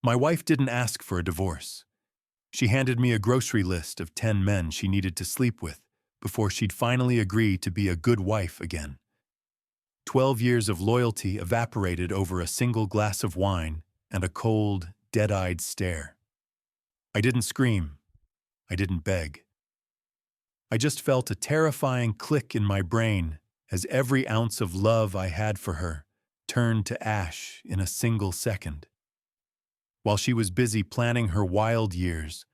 My wife didn't ask for a divorce. She handed me a grocery list of 10 men she needed to sleep with before she'd finally agree to be a good wife again. 12 years of loyalty evaporated over a single glass of wine and a cold, dead-eyed stare. I didn't scream. I didn't beg. I just felt a terrifying click in my brain as every ounce of love I had for her turned to ash in a single second. While she was busy planning her wild years,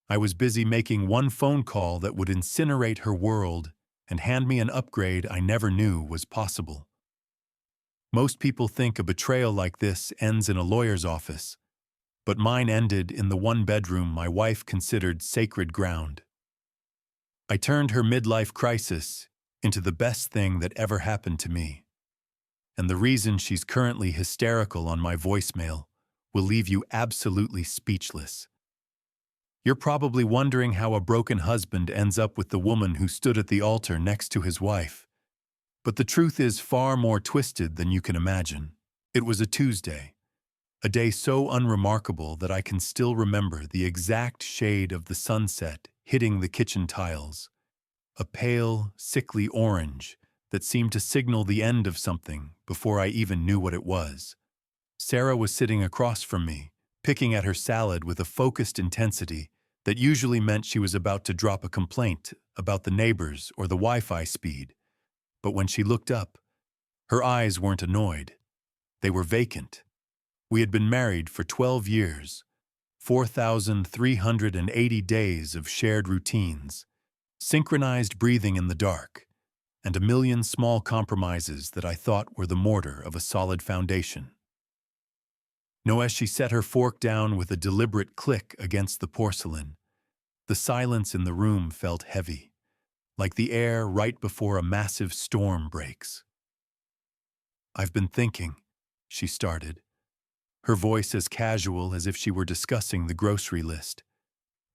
I was busy making one phone call that would incinerate her world and hand me an upgrade I never knew was possible. Most people think a betrayal like this ends in a lawyer's office, but mine ended in the one bedroom my wife considered sacred ground. I turned her midlife crisis into the best thing that ever happened to me. And the reason she's currently hysterical on my voicemail will leave you absolutely speechless. You're probably wondering how a broken husband ends up with the woman who stood at the altar next to his wife. But the truth is far more twisted than you can imagine. It was a Tuesday, a day so unremarkable that I can still remember the exact shade of the sunset hitting the kitchen tiles, a pale, sickly orange that seemed to signal the end of something before I even knew what it was. Sarah was sitting across from me, picking at her salad with a focused intensity that usually meant she was about to drop a complaint about the neighbors or the Wi-Fi speed. But when she looked up, her eyes weren't annoyed. They were vacant. We had been married for 12 years, 4,380 days of shared routines, synchronized breathing in the dark, and a million small compromises that I thought were the mortar of a solid foundation. No, as she set her fork down with a deliberate click against the porcelain, the silence in the room felt heavy, like the air right before a massive storm breaks. "I've been thinking," she started, her voice as casual as if she were discussing the grocery list.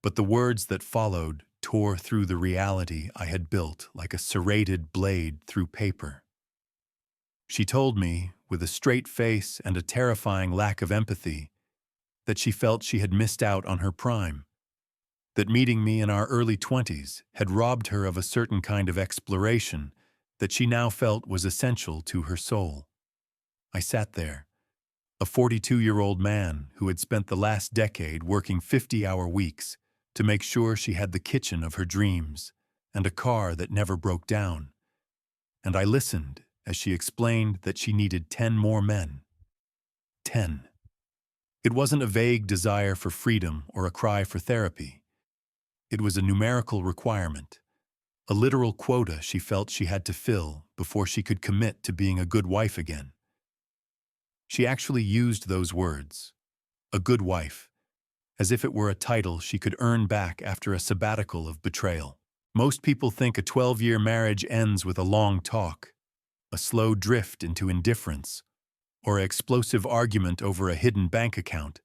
But the words that followed tore through the reality I had built like a serrated blade through paper. She told me, with a straight face and a terrifying lack of empathy, that she felt she had missed out on her prime, that meeting me in our early 20s had robbed her of a certain kind of exploration that she now felt was essential to her soul. I sat there, a 42-year-old man who had spent the last decade working 50-hour weeks to make sure she had the kitchen of her dreams and a car that never broke down. And I listened as she explained that she needed 10 more men. 10. It wasn't a vague desire for freedom or a cry for therapy. It was a numerical requirement, a literal quota she felt she had to fill before she could commit to being a good wife again. She actually used those words, a good wife, as if it were a title she could earn back after a sabbatical of betrayal. Most people think a 12-year marriage ends with a long talk, a slow drift into indifference, or an explosive argument over a hidden bank account.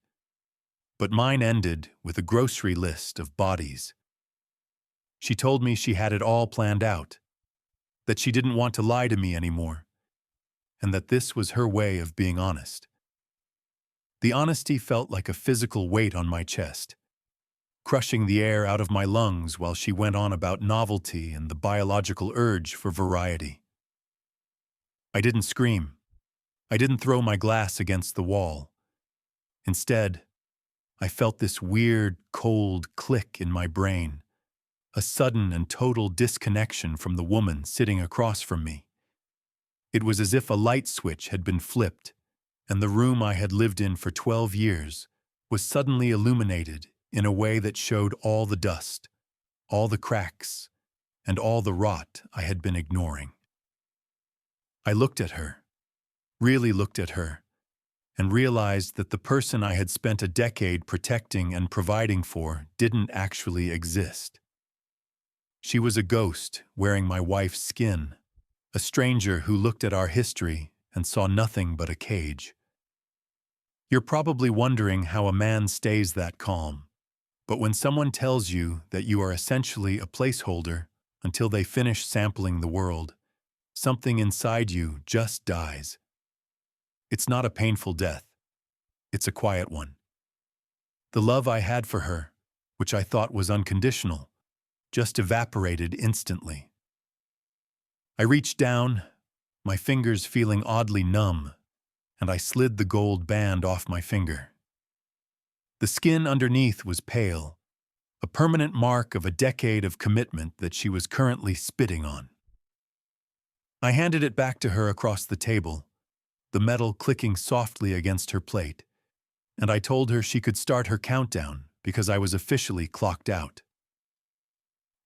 But mine ended with a grocery list of bodies. She told me she had it all planned out, that she didn't want to lie to me anymore, and that this was her way of being honest. The honesty felt like a physical weight on my chest, crushing the air out of my lungs while she went on about novelty and the biological urge for variety. I didn't scream. I didn't throw my glass against the wall. Instead, I felt this weird, cold click in my brain, a sudden and total disconnection from the woman sitting across from me. It was as if a light switch had been flipped, and the room I had lived in for 12 years was suddenly illuminated in a way that showed all the dust, all the cracks, and all the rot I had been ignoring. I looked at her, really looked at her, and realized that the person I had spent a decade protecting and providing for didn't actually exist. She was a ghost wearing my wife's skin, a stranger who looked at our history and saw nothing but a cage. You're probably wondering how a man stays that calm, but when someone tells you that you are essentially a placeholder until they finish sampling the world, something inside you just dies. It's not a painful death. It's a quiet one. The love I had for her, which I thought was unconditional, just evaporated instantly. I reached down, my fingers feeling oddly numb, and I slid the gold band off my finger. The skin underneath was pale, a permanent mark of a decade of commitment that she was currently spitting on. I handed it back to her across the table, the metal clicking softly against her plate, and I told her she could start her countdown because I was officially clocked out.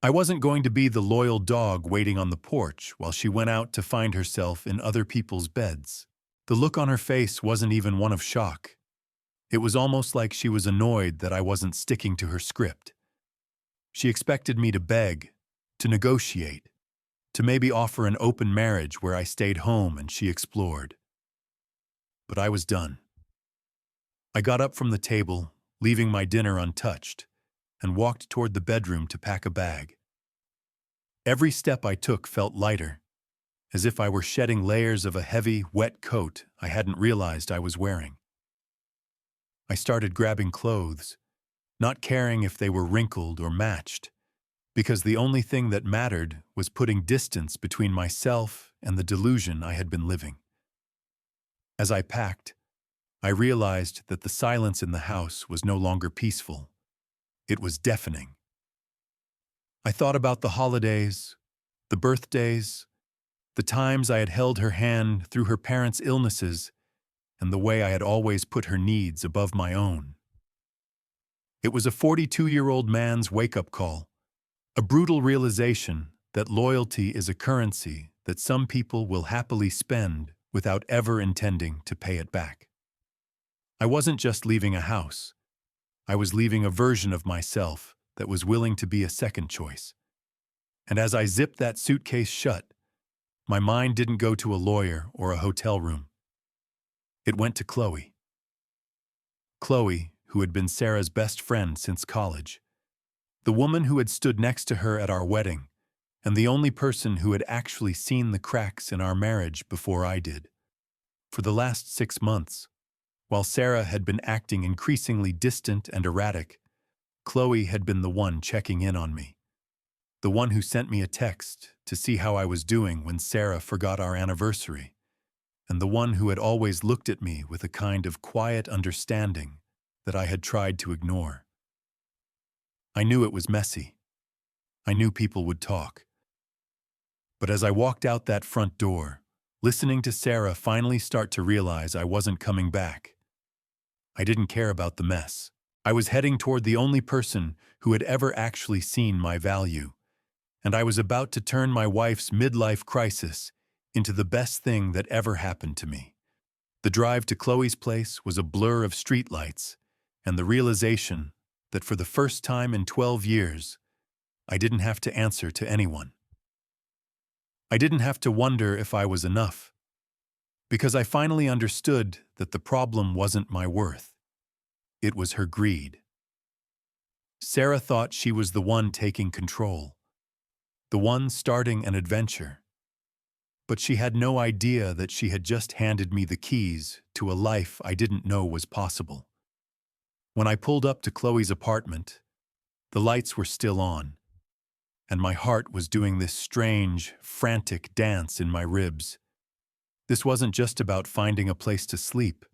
I wasn't going to be the loyal dog waiting on the porch while she went out to find herself in other people's beds. The look on her face wasn't even one of shock. It was almost like she was annoyed that I wasn't sticking to her script. She expected me to beg, to negotiate, to maybe offer an open marriage where I stayed home and she explored. But I was done. I got up from the table, leaving my dinner untouched, and walked toward the bedroom to pack a bag. Every step I took felt lighter, as if I were shedding layers of a heavy, wet coat I hadn't realized I was wearing. I started grabbing clothes, not caring if they were wrinkled or matched, because the only thing that mattered was putting distance between myself and the delusion I had been living. As I packed, I realized that the silence in the house was no longer peaceful. It was deafening. I thought about the holidays, the birthdays, the times I had held her hand through her parents' illnesses, and the way I had always put her needs above my own. It was a 42-year-old man's wake-up call, a brutal realization that loyalty is a currency that some people will happily spend without ever intending to pay it back. I wasn't just leaving a house. I was leaving a version of myself that was willing to be a second choice. And as I zipped that suitcase shut, my mind didn't go to a lawyer or a hotel room. It went to Chloe. Chloe, who had been Sarah's best friend since college. The woman who had stood next to her at our wedding, and the only person who had actually seen the cracks in our marriage before I did. For the last 6 months, while Sarah had been acting increasingly distant and erratic, Chloe had been the one checking in on me. The one who sent me a text to see how I was doing when Sarah forgot our anniversary, and the one who had always looked at me with a kind of quiet understanding that I had tried to ignore. I knew it was messy. I knew people would talk. But as I walked out that front door, listening to Sarah finally start to realize I wasn't coming back, I didn't care about the mess. I was heading toward the only person who had ever actually seen my value, and I was about to turn my wife's midlife crisis into the best thing that ever happened to me. The drive to Chloe's place was a blur of streetlights, and the realization that for the first time in 12 years, I didn't have to answer to anyone. I didn't have to wonder if I was enough, because I finally understood that the problem wasn't my worth. It was her greed. Sarah thought she was the one taking control, the one starting an adventure. But she had no idea that she had just handed me the keys to a life I didn't know was possible. When I pulled up to Chloe's apartment, the lights were still on, and my heart was doing this strange, frantic dance in my ribs. This wasn't just about finding a place to sleep.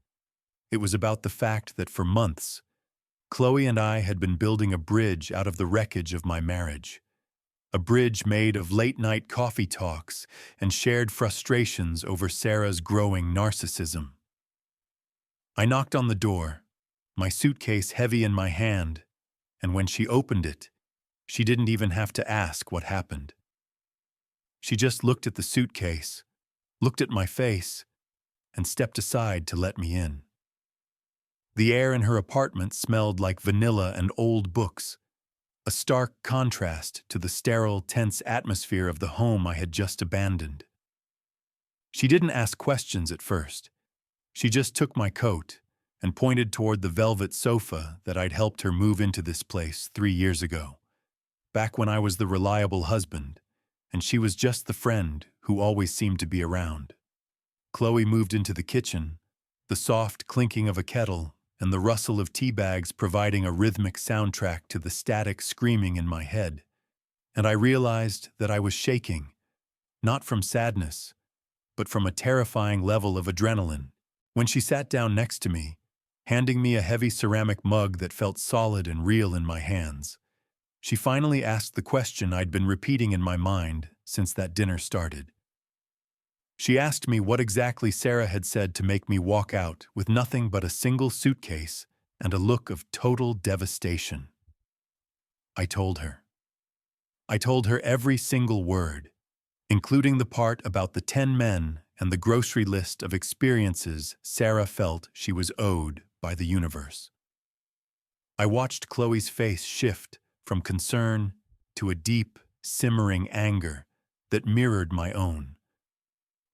It was about the fact that for months, Chloe and I had been building a bridge out of the wreckage of my marriage. A bridge made of late-night coffee talks and shared frustrations over Sarah's growing narcissism. I knocked on the door, my suitcase heavy in my hand, and when she opened it, she didn't even have to ask what happened. She just looked at the suitcase, looked at my face, and stepped aside to let me in. The air in her apartment smelled like vanilla and old books, a stark contrast to the sterile, tense atmosphere of the home I had just abandoned. She didn't ask questions at first. She just took my coat and pointed toward the velvet sofa that I'd helped her move into this place 3 years ago, back when I was the reliable husband, and she was just the friend who always seemed to be around. Chloe moved into the kitchen, the soft clinking of a kettle and the rustle of tea bags providing a rhythmic soundtrack to the static screaming in my head, and I realized that I was shaking, not from sadness, but from a terrifying level of adrenaline. When she sat down next to me, handing me a heavy ceramic mug that felt solid and real in my hands, she finally asked the question I'd been repeating in my mind since that dinner started. She asked me what exactly Sarah had said to make me walk out with nothing but a single suitcase and a look of total devastation. I told her. I told her every single word, including the part about the 10 men and the grocery list of experiences Sarah felt she was owed by the universe. I watched Chloe's face shift from concern to a deep, simmering anger that mirrored my own,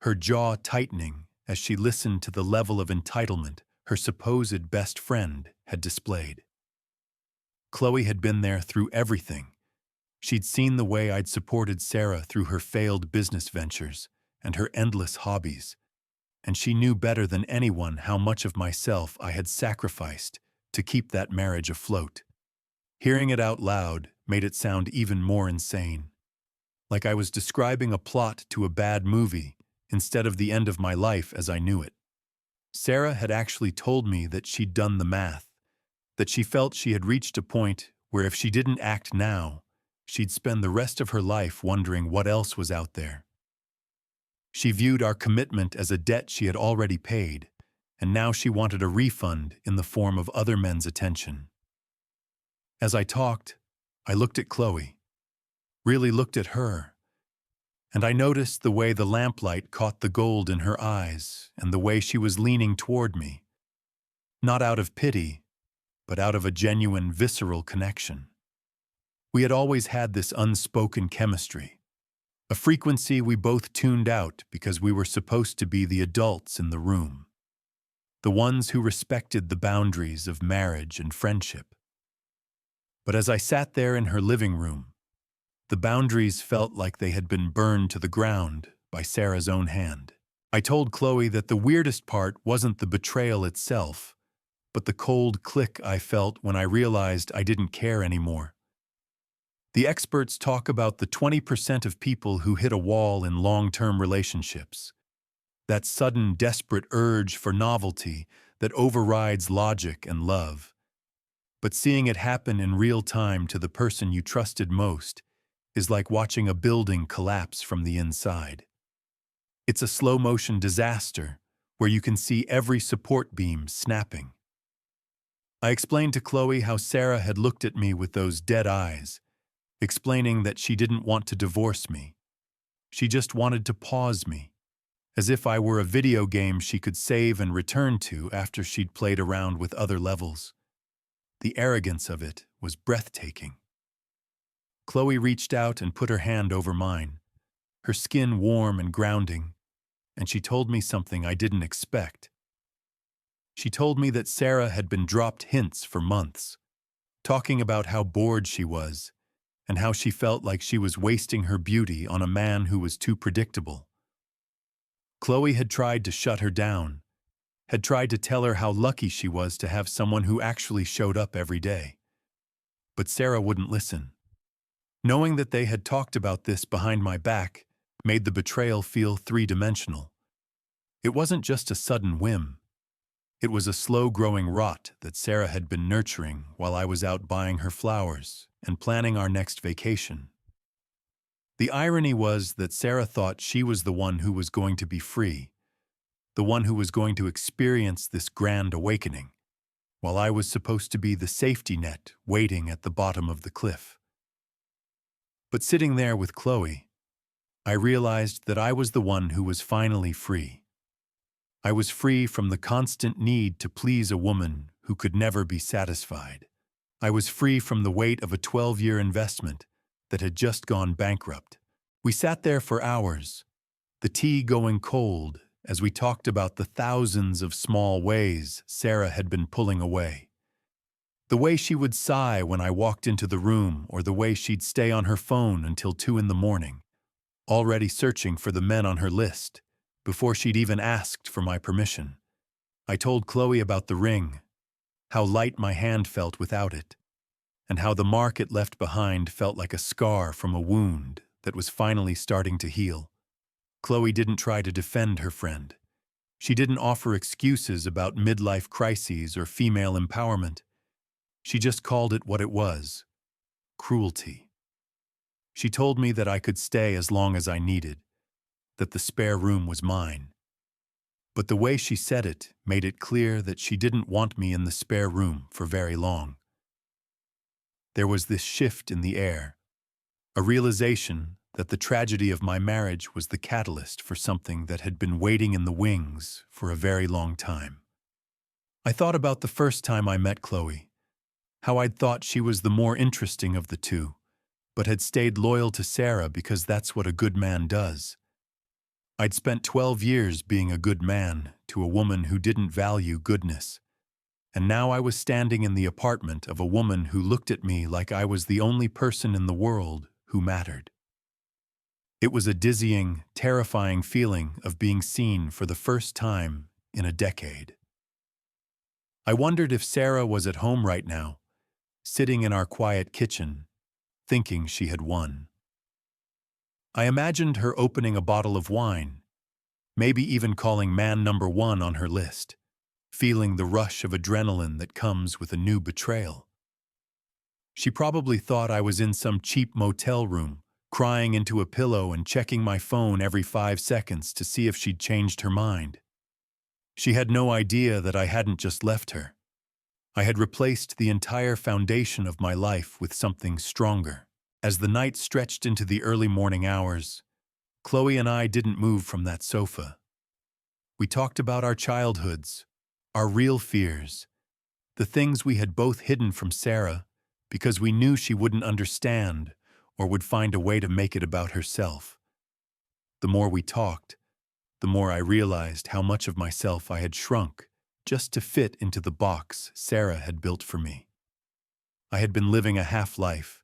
her jaw tightening as she listened to the level of entitlement her supposed best friend had displayed. Chloe had been there through everything. She'd seen the way I'd supported Sarah through her failed business ventures and her endless hobbies, and she knew better than anyone how much of myself I had sacrificed to keep that marriage afloat. Hearing it out loud made it sound even more insane, like I was describing a plot to a bad movie instead of the end of my life as I knew it. Sarah had actually told me that she'd done the math, that she felt she had reached a point where if she didn't act now, she'd spend the rest of her life wondering what else was out there. She viewed our commitment as a debt she had already paid, and now she wanted a refund in the form of other men's attention. As I talked, I looked at Chloe, really looked at her, and I noticed the way the lamplight caught the gold in her eyes and the way she was leaning toward me, not out of pity, but out of a genuine, visceral connection. We had always had this unspoken chemistry, a frequency we both tuned out because we were supposed to be the adults in the room, the ones who respected the boundaries of marriage and friendship. But as I sat there in her living room, the boundaries felt like they had been burned to the ground by Sarah's own hand. I told Chloe that the weirdest part wasn't the betrayal itself, but the cold click I felt when I realized I didn't care anymore. The experts talk about the 20% of people who hit a wall in long-term relationships, that sudden, desperate urge for novelty that overrides logic and love. But seeing it happen in real time to the person you trusted most is like watching a building collapse from the inside. It's a slow-motion disaster where you can see every support beam snapping. I explained to Chloe how Sarah had looked at me with those dead eyes, explaining that she didn't want to divorce me. She just wanted to pause me, as if I were a video game she could save and return to after she'd played around with other levels. The arrogance of it was breathtaking. Chloe reached out and put her hand over mine, her skin warm and grounding, and she told me something I didn't expect. She told me that Sarah had been dropped hints for months, talking about how bored she was and how she felt like she was wasting her beauty on a man who was too predictable. Chloe had tried to shut her down, had tried to tell her how lucky she was to have someone who actually showed up every day. But Sarah wouldn't listen. Knowing that they had talked about this behind my back made the betrayal feel three-dimensional. It wasn't just a sudden whim. It was a slow-growing rot that Sarah had been nurturing while I was out buying her flowers and planning our next vacation. The irony was that Sarah thought she was the one who was going to be free, the one who was going to experience this grand awakening, while I was supposed to be the safety net waiting at the bottom of the cliff. But sitting there with Chloe, I realized that I was the one who was finally free. I was free from the constant need to please a woman who could never be satisfied. I was free from the weight of a 12-year investment that had just gone bankrupt. We sat there for hours, the tea going cold as we talked about the thousands of small ways Sarah had been pulling away. The way she would sigh when I walked into the room, or the way she'd stay on her phone until 2 a.m, already searching for the men on her list, before she'd even asked for my permission. I told Chloe about the ring, how light my hand felt without it, and how the mark it left behind felt like a scar from a wound that was finally starting to heal. Chloe didn't try to defend her friend. She didn't offer excuses about midlife crises or female empowerment. She just called it what it was: cruelty. She told me that I could stay as long as I needed, that the spare room was mine. But the way she said it made it clear that she didn't want me in the spare room for very long. There was this shift in the air, a realization that the tragedy of my marriage was the catalyst for something that had been waiting in the wings for a very long time. I thought about the first time I met Chloe, how I'd thought she was the more interesting of the two, but had stayed loyal to Sarah because that's what a good man does. I'd spent 12 years being a good man to a woman who didn't value goodness, and now I was standing in the apartment of a woman who looked at me like I was the only person in the world who mattered. It was a dizzying, terrifying feeling of being seen for the first time in a decade. I wondered if Sarah was at home right now, sitting in our quiet kitchen, thinking she had won. I imagined her opening a bottle of wine, maybe even calling man number 1 on her list, feeling the rush of adrenaline that comes with a new betrayal. She probably thought I was in some cheap motel room, crying into a pillow and checking my phone every 5 seconds to see if she'd changed her mind. She had no idea that I hadn't just left her. I had replaced the entire foundation of my life with something stronger. As the night stretched into the early morning hours, Chloe and I didn't move from that sofa. We talked about our childhoods, our real fears, the things we had both hidden from Sarah because we knew she wouldn't understand or would find a way to make it about herself. The more we talked, the more I realized how much of myself I had shrunk just to fit into the box Sarah had built for me. I had been living a half-life,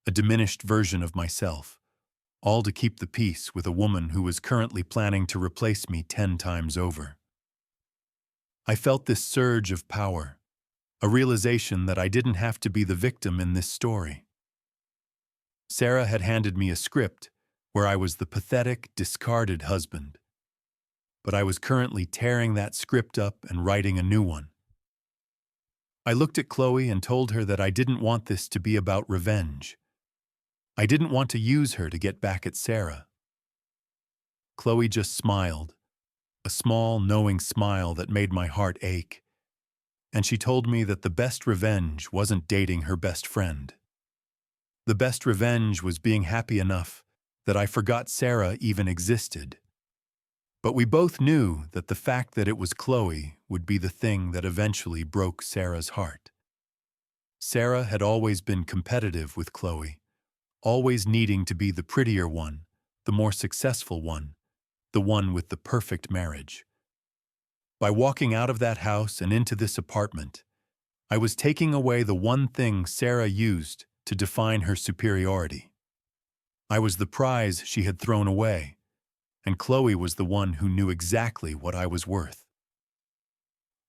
a diminished version of myself, all to keep the peace with a woman who was currently planning to replace me 10 times over. I felt this surge of power, a realization that I didn't have to be the victim in this story. Sarah had handed me a script where I was the pathetic, discarded husband. But I was currently tearing that script up and writing a new one. I looked at Chloe and told her that I didn't want this to be about revenge. I didn't want to use her to get back at Sarah. Chloe just smiled, a small, knowing smile that made my heart ache, and she told me that the best revenge wasn't dating her best friend. The best revenge was being happy enough that I forgot Sarah even existed. But we both knew that the fact that it was Chloe would be the thing that eventually broke Sarah's heart. Sarah had always been competitive with Chloe, always needing to be the prettier one, the more successful one, the one with the perfect marriage. By walking out of that house and into this apartment, I was taking away the one thing Sarah used to define her superiority. I was the prize she had thrown away, and Chloe was the one who knew exactly what I was worth.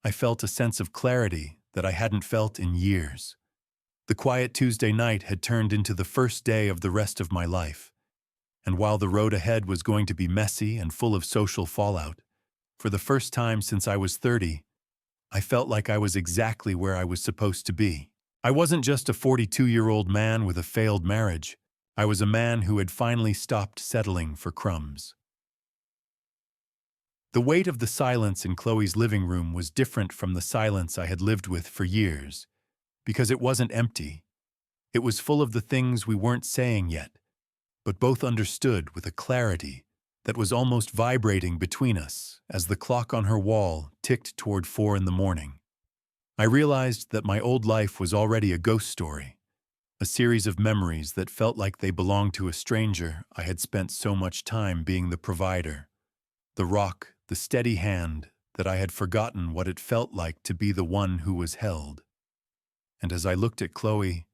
I felt a sense of clarity that I hadn't felt in years. The quiet Tuesday night had turned into the first day of the rest of my life, and while the road ahead was going to be messy and full of social fallout, for the first time since I was 30, I felt like I was exactly where I was supposed to be. I wasn't just a 42-year-old man with a failed marriage. I was a man who had finally stopped settling for crumbs. The weight of the silence in Chloe's living room was different from the silence I had lived with for years, because it wasn't empty. It was full of the things we weren't saying yet, but both understood with a clarity that was almost vibrating between us as the clock on her wall ticked toward 4 in the morning. I realized that my old life was already a ghost story, a series of memories that felt like they belonged to a stranger I had spent so much time being the provider, the rock, the steady hand, that I had forgotten what it felt like to be the one who was held. And as I looked at Chloe,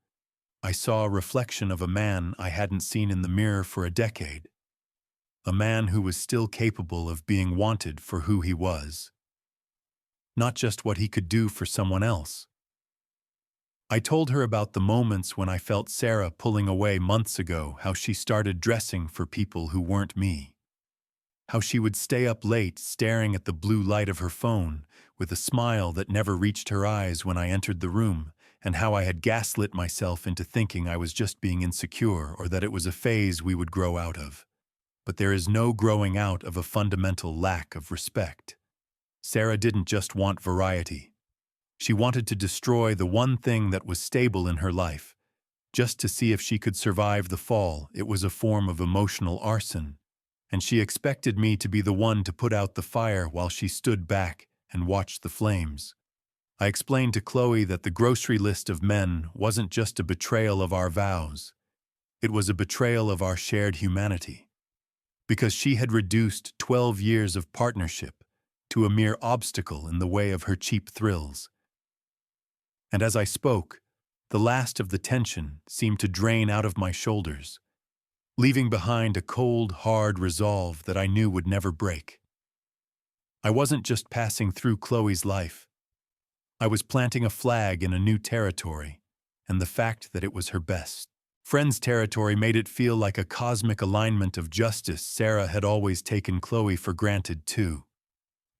I saw a reflection of a man I hadn't seen in the mirror for a decade, a man who was still capable of being wanted for who he was. Not just what he could do for someone else, I told her about the moments when I felt Sarah pulling away months ago, how she started dressing for people who weren't me, how she would stay up late staring at the blue light of her phone with a smile that never reached her eyes when I entered the room, and how I had gaslit myself into thinking I was just being insecure or that it was a phase we would grow out of. But there is no growing out of a fundamental lack of respect. Sarah didn't just want variety. She wanted to destroy the one thing that was stable in her life, just to see if she could survive the fall. It was a form of emotional arson, and she expected me to be the one to put out the fire while she stood back and watched the flames. I explained to Chloe that the grocery list of men wasn't just a betrayal of our vows. It was a betrayal of our shared humanity, because she had reduced 12 years of partnership to a mere obstacle in the way of her cheap thrills. And as I spoke, the last of the tension seemed to drain out of my shoulders, leaving behind a cold, hard resolve that I knew would never break. I wasn't just passing through Chloe's life. I was planting a flag in a new territory, and the fact that it was her best friend's territory made it feel like a cosmic alignment of justice. Sarah had always taken Chloe for granted too,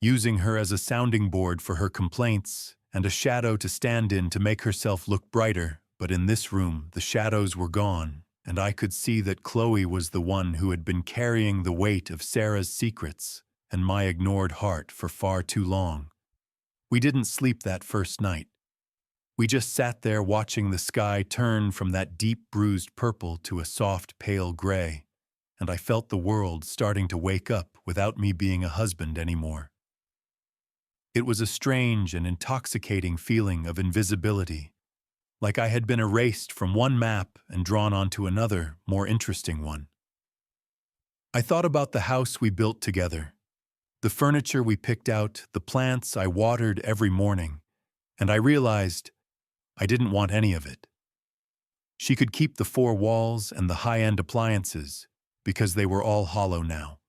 using her as a sounding board for her complaints and a shadow to stand in to make herself look brighter. But in this room, the shadows were gone, and I could see that Chloe was the one who had been carrying the weight of Sarah's secrets and my ignored heart for far too long. We didn't sleep that first night. We just sat there watching the sky turn from that deep bruised purple to a soft pale gray, and I felt the world starting to wake up without me being a husband anymore. It was a strange and intoxicating feeling of invisibility, like I had been erased from one map and drawn onto another, more interesting one. I thought about the house we built together, the furniture we picked out, the plants I watered every morning, and I realized I didn't want any of it. She could keep the four walls and the high-end appliances because they were all hollow now.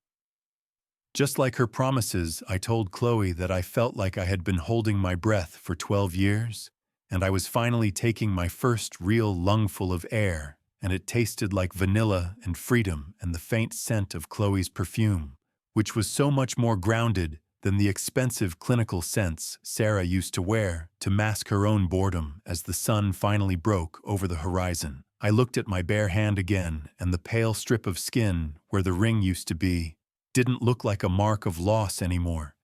Just like her promises, I told Chloe that I felt like I had been holding my breath for 12 years, and I was finally taking my first real lungful of air, and it tasted like vanilla and freedom and the faint scent of Chloe's perfume, which was so much more grounded than the expensive clinical scents Sarah used to wear to mask her own boredom. As the sun finally broke over the horizon, I looked at my bare hand again, and the pale strip of skin where the ring used to be didn't look like a mark of loss anymore.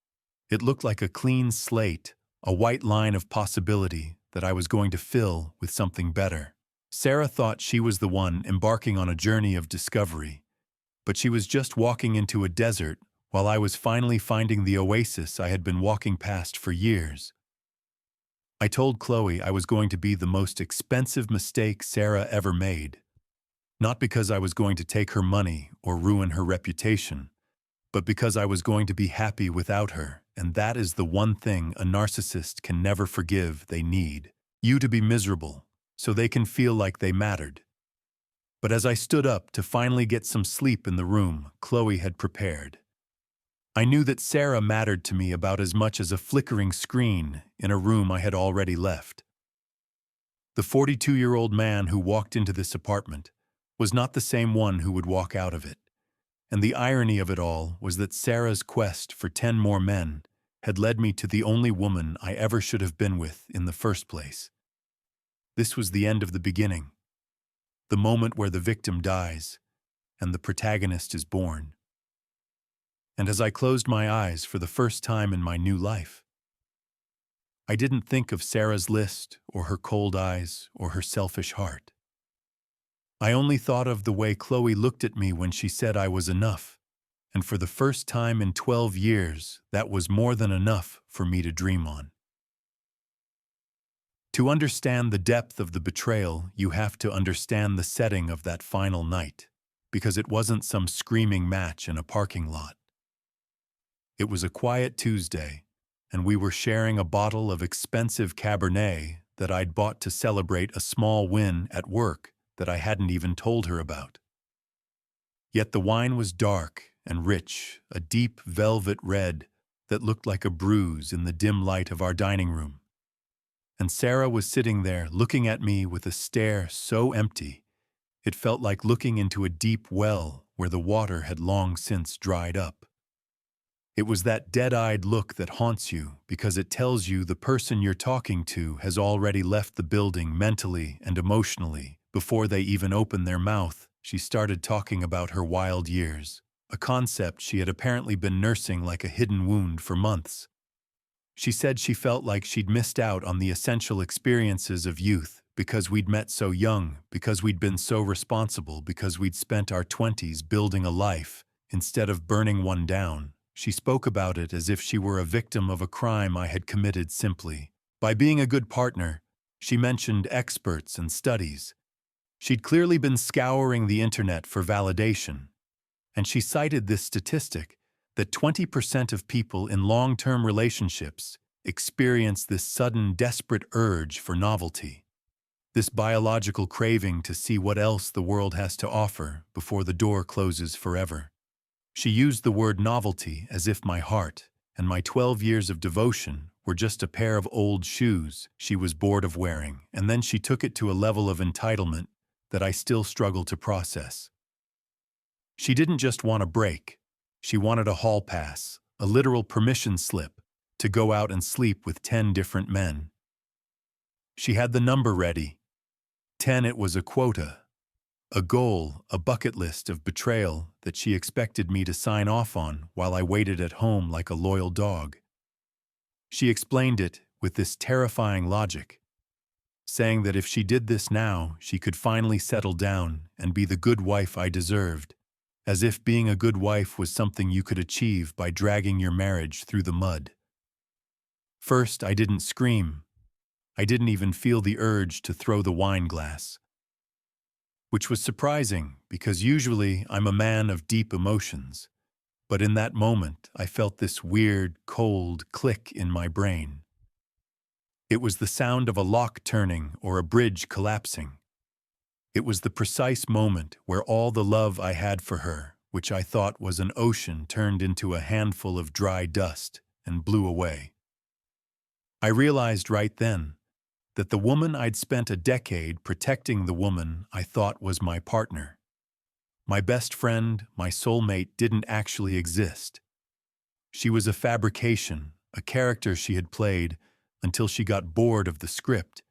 It looked like a clean slate, a white line of possibility that I was going to fill with something better. Sarah thought she was the one embarking on a journey of discovery, but she was just walking into a desert while I was finally finding the oasis I had been walking past for years. I told Chloe I was going to be the most expensive mistake Sarah ever made, not because I was going to take her money or ruin her reputation, but because I was going to be happy without her, and that is the one thing a narcissist can never forgive. They need you to be miserable so they can feel like they mattered. But as I stood up to finally get some sleep in the room Chloe had prepared, I knew that Sarah mattered to me about as much as a flickering screen in a room I had already left. The 42-year-old man who walked into this apartment was not the same one who would walk out of it, and the irony of it all was that Sarah's quest for 10 more men had led me to the only woman I ever should have been with in the first place. This was the end of the beginning, the moment where the victim dies and the protagonist is born. And as I closed my eyes for the first time in my new life, I didn't think of Sarah's list or her cold eyes or her selfish heart. I only thought of the way Chloe looked at me when she said I was enough, and for the first time in 12 years, that was more than enough for me to dream on. To understand the depth of the betrayal, you have to understand the setting of that final night, because it wasn't some screaming match in a parking lot. It was a quiet Tuesday, and we were sharing a bottle of expensive Cabernet that I'd bought to celebrate a small win at work that I hadn't even told her about. Yet the wine was dark and rich, a deep velvet red that looked like a bruise in the dim light of our dining room. and Sarah was sitting there looking at me with a stare so empty, it felt like looking into a deep well where the water had long since dried up. It was that dead-eyed look that haunts you because it tells you the person you're talking to has already left the building mentally and emotionally before they even open their mouth. She started talking about her wild years, a concept she had apparently been nursing like a hidden wound for months. She said she felt like she'd missed out on the essential experiences of youth because we'd met so young, because we'd been so responsible, because we'd spent our 20s building a life instead of burning one down. She spoke about it as if she were a victim of a crime I had committed simply by being a good partner. She mentioned experts and studies. She'd clearly been scouring the internet for validation, and she cited this statistic that 20% of people in long-term relationships experience this sudden, desperate urge for novelty, this biological craving to see what else the world has to offer before the door closes forever. She used the word novelty as if my heart and my 12 years of devotion were just a pair of old shoes she was bored of wearing, and then she took it to a level of entitlement that I still struggle to process. She didn't just want a break. She wanted a hall pass, a literal permission slip, to go out and sleep with 10 different men. She had the number ready. 10, it was a quota. A goal, a bucket list of betrayal that she expected me to sign off on while I waited at home like a loyal dog. She explained it with this terrifying logic, saying that if she did this now, she could finally settle down and be the good wife I deserved, as if being a good wife was something you could achieve by dragging your marriage through the mud. First, I didn't scream. I didn't even feel the urge to throw the wine glass, which was surprising because usually I'm a man of deep emotions. But in that moment, I felt this weird, cold click in my brain. It was the sound of a lock turning or a bridge collapsing. It was the precise moment where all the love I had for her, which I thought was an ocean, turned into a handful of dry dust and blew away. I realized right then that the woman I'd spent a decade protecting, the woman I thought was my partner, my best friend, my soulmate, didn't actually exist. She was a fabrication, a character she had played until she got bored of the script,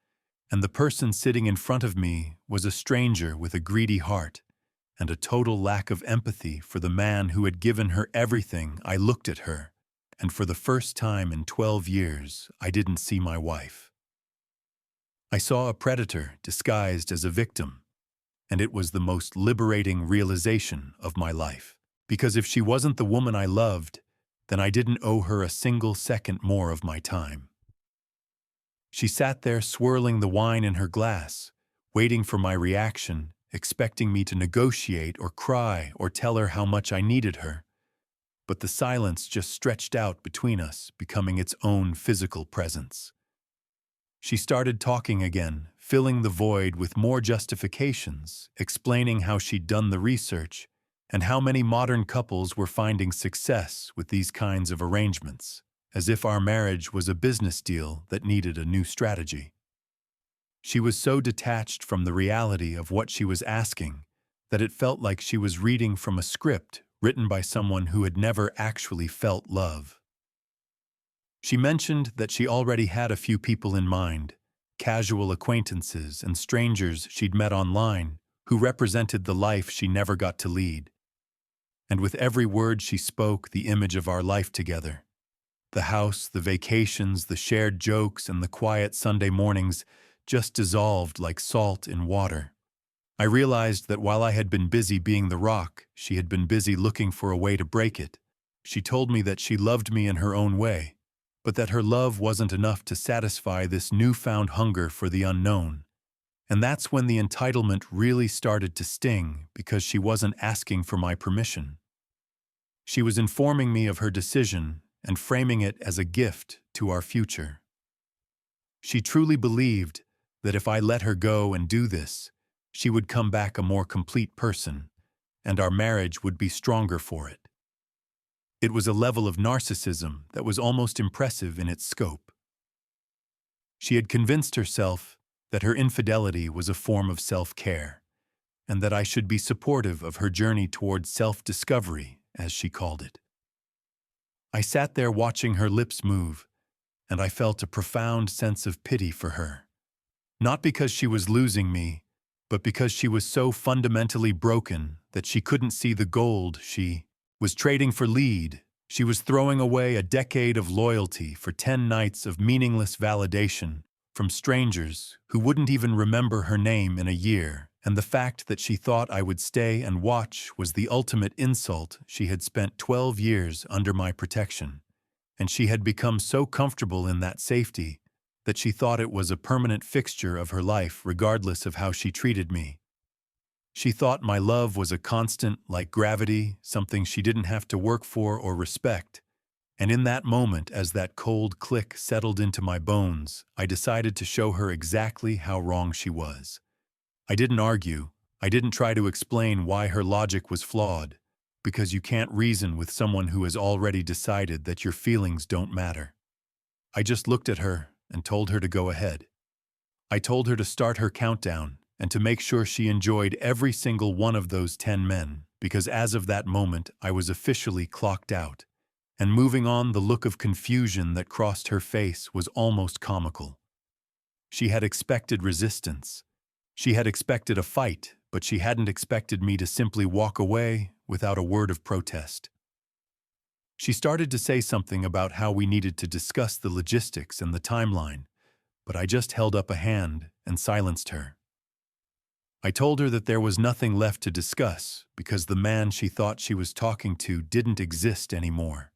and the person sitting in front of me was a stranger with a greedy heart and a total lack of empathy for the man who had given her everything. I looked at her, and for the first time in 12 years, I didn't see my wife. I saw a predator disguised as a victim, and it was the most liberating realization of my life. Because if she wasn't the woman I loved, then I didn't owe her a single second more of my time. She sat there swirling the wine in her glass, waiting for my reaction, expecting me to negotiate or cry or tell her how much I needed her. But the silence just stretched out between us, becoming its own physical presence. She started talking again, filling the void with more justifications, explaining how she'd done the research and how many modern couples were finding success with these kinds of arrangements, as if our marriage was a business deal that needed a new strategy. She was so detached from the reality of what she was asking that it felt like she was reading from a script written by someone who had never actually felt love. She mentioned that she already had a few people in mind, casual acquaintances and strangers she'd met online who represented the life she never got to lead. And with every word she spoke, the image of our life together, the house, the vacations, the shared jokes, and the quiet Sunday mornings just dissolved like salt in water. I realized that while I had been busy being the rock, she had been busy looking for a way to break it. She told me that she loved me in her own way, but that her love wasn't enough to satisfy this newfound hunger for the unknown. And that's when the entitlement really started to sting, because she wasn't asking for my permission. She was informing me of her decision and framing it as a gift to our future. She truly believed that if I let her go and do this, she would come back a more complete person, and our marriage would be stronger for it. It was a level of narcissism that was almost impressive in its scope. She had convinced herself that her infidelity was a form of self-care, and that I should be supportive of her journey towards self-discovery, as she called it. I sat there watching her lips move, and I felt a profound sense of pity for her. Not because she was losing me, but because she was so fundamentally broken that she couldn't see the gold she was trading for lead. She was throwing away a decade of loyalty for 10 nights of meaningless validation from strangers who wouldn't even remember her name in a year, and the fact that she thought I would stay and watch was the ultimate insult. She had spent 12 years under my protection, and she had become so comfortable in that safety that she thought it was a permanent fixture of her life regardless of how she treated me. She thought my love was a constant, like gravity, something she didn't have to work for or respect. And in that moment, as that cold click settled into my bones, I decided to show her exactly how wrong she was. I didn't argue. I didn't try to explain why her logic was flawed, because you can't reason with someone who has already decided that your feelings don't matter. I just looked at her and told her to go ahead. I told her to start her countdown and to make sure she enjoyed every single one of those 10 men, because as of that moment, I was officially clocked out. And moving on, the look of confusion that crossed her face was almost comical. She had expected resistance. She had expected a fight, but she hadn't expected me to simply walk away without a word of protest. She started to say something about how we needed to discuss the logistics and the timeline, but I just held up a hand and silenced her. I told her that there was nothing left to discuss because the man she thought she was talking to didn't exist anymore.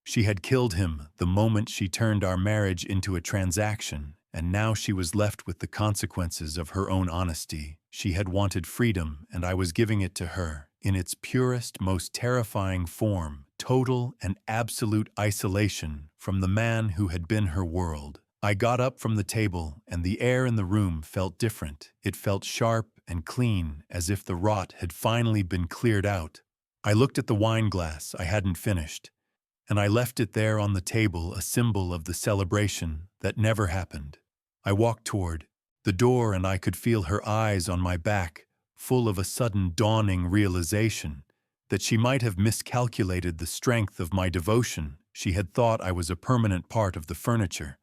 She had killed him the moment she turned our marriage into a transaction, and now she was left with the consequences of her own honesty. She had wanted freedom, and I was giving it to her in its purest, most terrifying form, total and absolute isolation from the man who had been her world. I got up from the table, and the air in the room felt different. It felt sharp and clean, as if the rot had finally been cleared out. I looked at the wine glass I hadn't finished, and I left it there on the table, a symbol of the celebration that never happened. I walked toward the door, and I could feel her eyes on my back, full of a sudden dawning realization that she might have miscalculated the strength of my devotion. She had thought I was a permanent part of the furniture,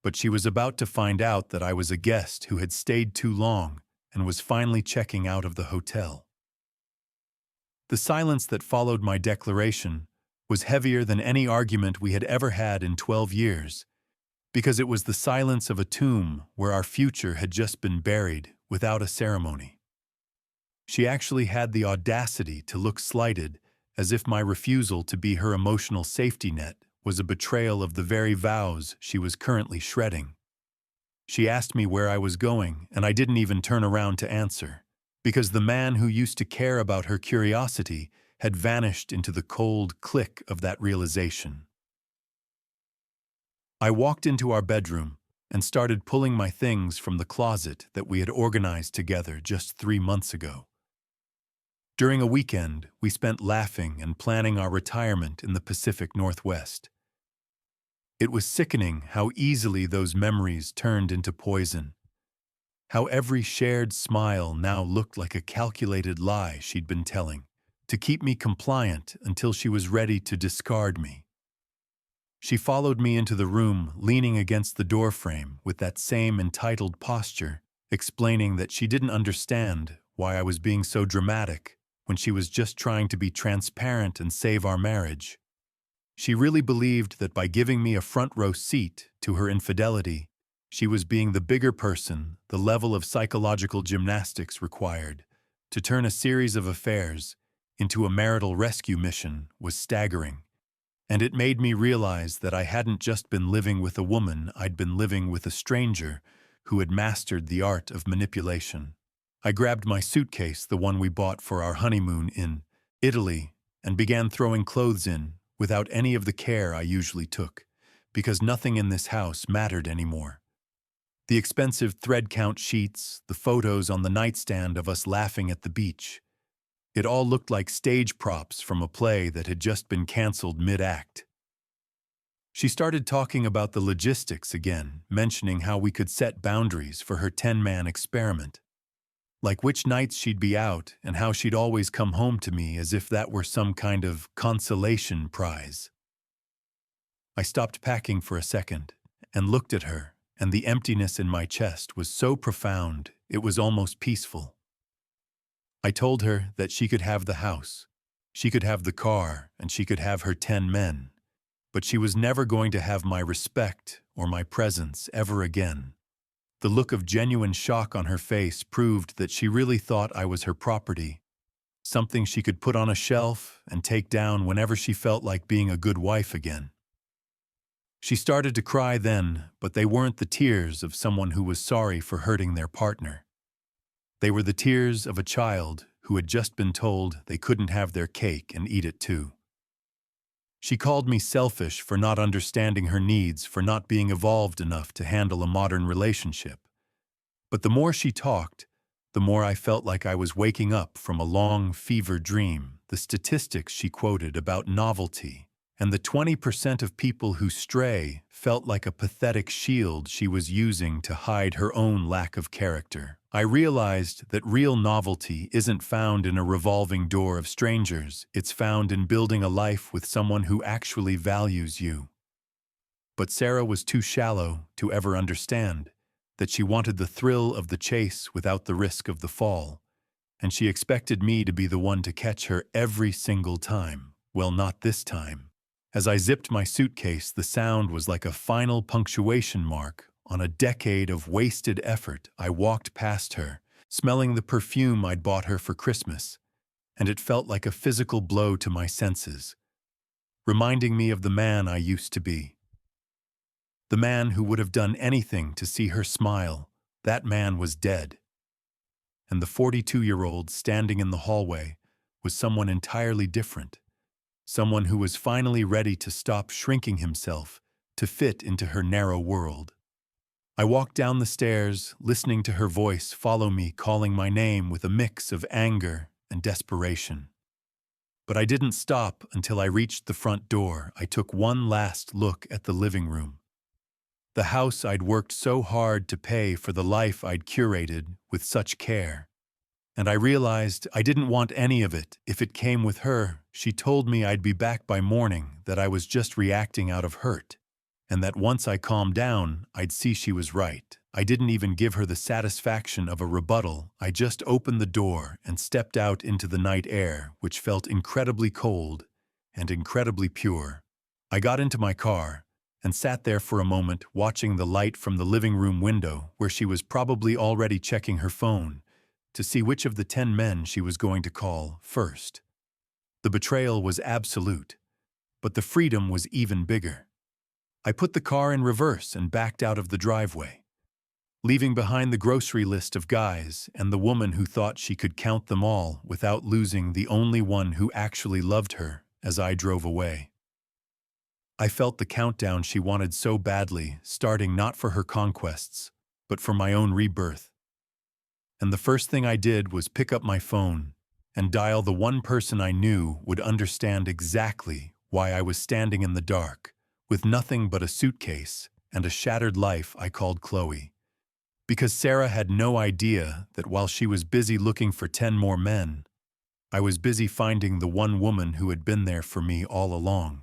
but she was about to find out that I was a guest who had stayed too long and was finally checking out of the hotel. The silence that followed my declaration was heavier than any argument we had ever had in 12 years, because it was the silence of a tomb where our future had just been buried without a ceremony. She actually had the audacity to look slighted, as if my refusal to be her emotional safety net was a betrayal of the very vows she was currently shredding. She asked me where I was going, and I didn't even turn around to answer, because the man who used to care about her curiosity had vanished into the cold click of that realization. I walked into our bedroom and started pulling my things from the closet that we had organized together just 3 months ago. During a weekend, we spent laughing and planning our retirement in the Pacific Northwest. It was sickening how easily those memories turned into poison, how every shared smile now looked like a calculated lie she'd been telling, to keep me compliant until she was ready to discard me. She followed me into the room, leaning against the doorframe with that same entitled posture, explaining that she didn't understand why I was being so dramatic when she was just trying to be transparent and save our marriage. She really believed that by giving me a front-row seat to her infidelity, she was being the bigger person. The level of psychological gymnastics required to turn a series of affairs into a marital rescue mission was staggering, and it made me realize that I hadn't just been living with a woman, I'd been living with a stranger who had mastered the art of manipulation. I grabbed my suitcase, the one we bought for our honeymoon in Italy, and began throwing clothes in without any of the care I usually took, because nothing in this house mattered anymore. The expensive thread-count sheets, the photos on the nightstand of us laughing at the beach, it all looked like stage props from a play that had just been canceled mid-act. She started talking about the logistics again, mentioning how we could set boundaries for her 10-man experiment. Like which nights she'd be out and how she'd always come home to me as if that were some kind of consolation prize. I stopped packing for a second and looked at her, and the emptiness in my chest was so profound it was almost peaceful. I told her that she could have the house, she could have the car, and she could have her 10 men, but she was never going to have my respect or my presence ever again. The look of genuine shock on her face proved that she really thought I was her property, something she could put on a shelf and take down whenever she felt like being a good wife again. She started to cry then, but they weren't the tears of someone who was sorry for hurting their partner. They were the tears of a child who had just been told they couldn't have their cake and eat it too. She called me selfish for not understanding her needs, for not being evolved enough to handle a modern relationship. But the more she talked, the more I felt like I was waking up from a long fever dream. The statistics she quoted about novelty and the 20% of people who stray felt like a pathetic shield she was using to hide her own lack of character. I realized that real novelty isn't found in a revolving door of strangers, it's found in building a life with someone who actually values you. But Sarah was too shallow to ever understand that she wanted the thrill of the chase without the risk of the fall, and she expected me to be the one to catch her every single time. Well, not this time. As I zipped my suitcase, the sound was like a final punctuation mark on a decade of wasted effort. I walked past her, smelling the perfume I'd bought her for Christmas, and it felt like a physical blow to my senses, reminding me of the man I used to be. The man who would have done anything to see her smile. That man was dead. And the 42-year-old standing in the hallway was someone entirely different. Someone who was finally ready to stop shrinking himself to fit into her narrow world. I walked down the stairs, listening to her voice follow me, calling my name with a mix of anger and desperation. But I didn't stop until I reached the front door. I took one last look at the living room. The house I'd worked so hard to pay for the life I'd curated with such care. And I realized I didn't want any of it if it came with her. She told me I'd be back by morning, that I was just reacting out of hurt, and that once I calmed down, I'd see she was right. I didn't even give her the satisfaction of a rebuttal. I just opened the door and stepped out into the night air, which felt incredibly cold and incredibly pure. I got into my car and sat there for a moment, watching the light from the living room window, where she was probably already checking her phone to see which of the 10 men she was going to call first. The betrayal was absolute, but the freedom was even bigger. I put the car in reverse and backed out of the driveway, leaving behind the grocery list of guys and the woman who thought she could count them all without losing the only one who actually loved her as I drove away. I felt the countdown she wanted so badly, starting not for her conquests, but for my own rebirth. And the first thing I did was pick up my phone and dial the one person I knew would understand exactly why I was standing in the dark, with nothing but a suitcase and a shattered life. I called Chloe. Because Sarah had no idea that while she was busy looking for 10 more men, I was busy finding the one woman who had been there for me all along.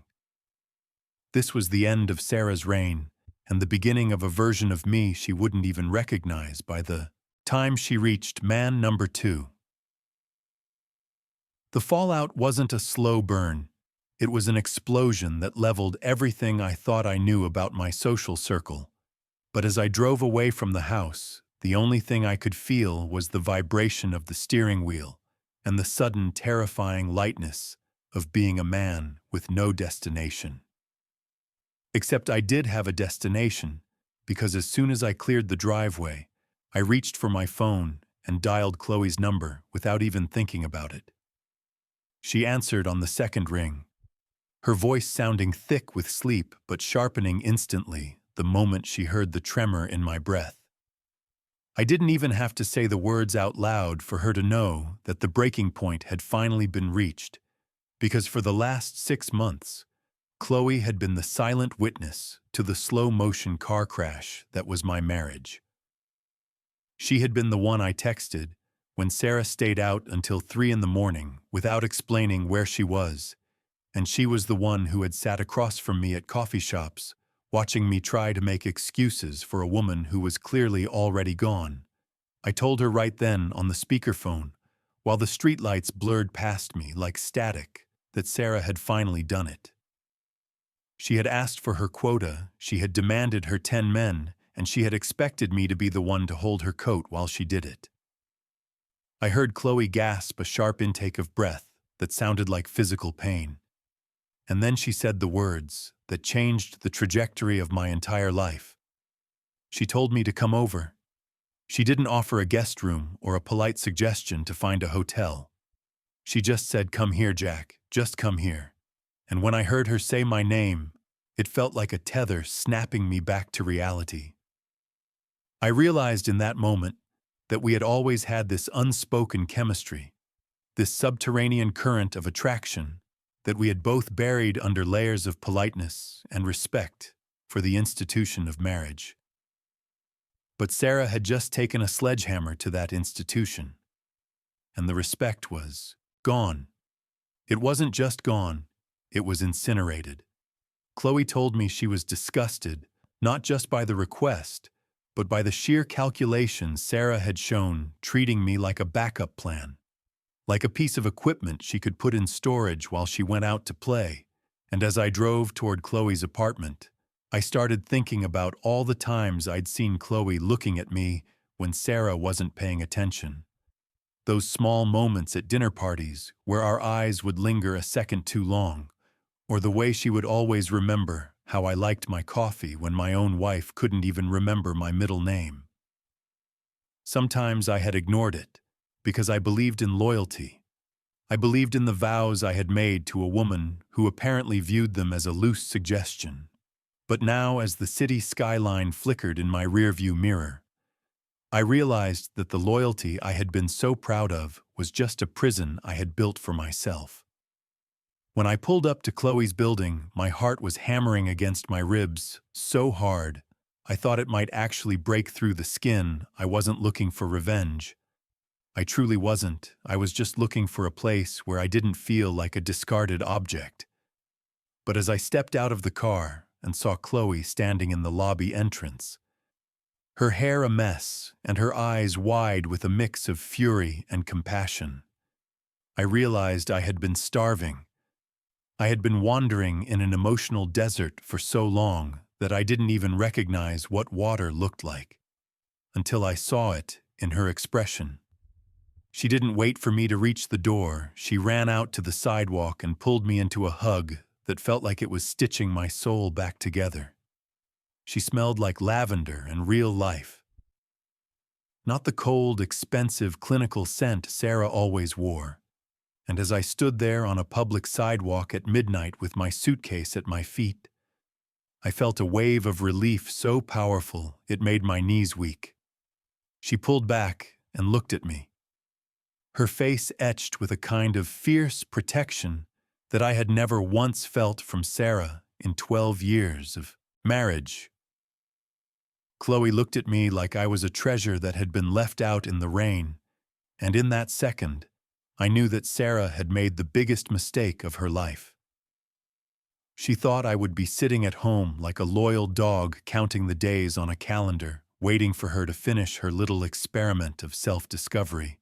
This was the end of Sarah's reign, and the beginning of a version of me she wouldn't even recognize by the time she reached man number 2. The fallout wasn't a slow burn. It was an explosion that leveled everything I thought I knew about my social circle. But as I drove away from the house, the only thing I could feel was the vibration of the steering wheel and the sudden terrifying lightness of being a man with no destination. Except I did have a destination, because as soon as I cleared the driveway, I reached for my phone and dialed Chloe's number without even thinking about it. She answered on the second ring, her voice sounding thick with sleep but sharpening instantly the moment she heard the tremor in my breath. I didn't even have to say the words out loud for her to know that the breaking point had finally been reached, because for the last 6 months, Chloe had been the silent witness to the slow-motion car crash that was my marriage. She had been the one I texted when Sarah stayed out until 3 in the morning without explaining where she was, and she was the one who had sat across from me at coffee shops, watching me try to make excuses for a woman who was clearly already gone. I told her right then on the speakerphone, while the streetlights blurred past me like static, that Sarah had finally done it. She had asked for her quota, she had demanded her 10 men, and she had expected me to be the one to hold her coat while she did it. I heard Chloe gasp a sharp intake of breath that sounded like physical pain. And then she said the words that changed the trajectory of my entire life. She told me to come over. She didn't offer a guest room or a polite suggestion to find a hotel. She just said, "Come here, Jack, just come here." And when I heard her say my name, it felt like a tether snapping me back to reality. I realized in that moment that we had always had this unspoken chemistry, this subterranean current of attraction that we had both buried under layers of politeness and respect for the institution of marriage. But Sarah had just taken a sledgehammer to that institution, and the respect was gone. It wasn't just gone, it was incinerated. Chloe told me she was disgusted, not just by the request, but by the sheer calculations Sarah had shown, treating me like a backup plan, like a piece of equipment she could put in storage while she went out to play. And as I drove toward Chloe's apartment, I started thinking about all the times I'd seen Chloe looking at me when Sarah wasn't paying attention. Those small moments at dinner parties where our eyes would linger a second too long, or the way she would always remember how I liked my coffee when my own wife couldn't even remember my middle name. Sometimes I had ignored it because I believed in loyalty. I believed in the vows I had made to a woman who apparently viewed them as a loose suggestion. But now, as the city skyline flickered in my rearview mirror, I realized that the loyalty I had been so proud of was just a prison I had built for myself. When I pulled up to Chloe's building, my heart was hammering against my ribs so hard I thought it might actually break through the skin. I wasn't looking for revenge. I truly wasn't. I was just looking for a place where I didn't feel like a discarded object. But as I stepped out of the car and saw Chloe standing in the lobby entrance, her hair a mess and her eyes wide with a mix of fury and compassion, I realized I had been starving. I had been wandering in an emotional desert for so long that I didn't even recognize what water looked like, until I saw it in her expression. She didn't wait for me to reach the door. She ran out to the sidewalk and pulled me into a hug that felt like it was stitching my soul back together. She smelled like lavender and real life. Not the cold, expensive, clinical scent Sarah always wore. And as I stood there on a public sidewalk at midnight with my suitcase at my feet, I felt a wave of relief so powerful it made my knees weak. She pulled back and looked at me, her face etched with a kind of fierce protection that I had never once felt from Sarah in 12 years of marriage. Chloe looked at me like I was a treasure that had been left out in the rain, and in that second, I knew that Sarah had made the biggest mistake of her life. She thought I would be sitting at home like a loyal dog counting the days on a calendar, waiting for her to finish her little experiment of self-discovery.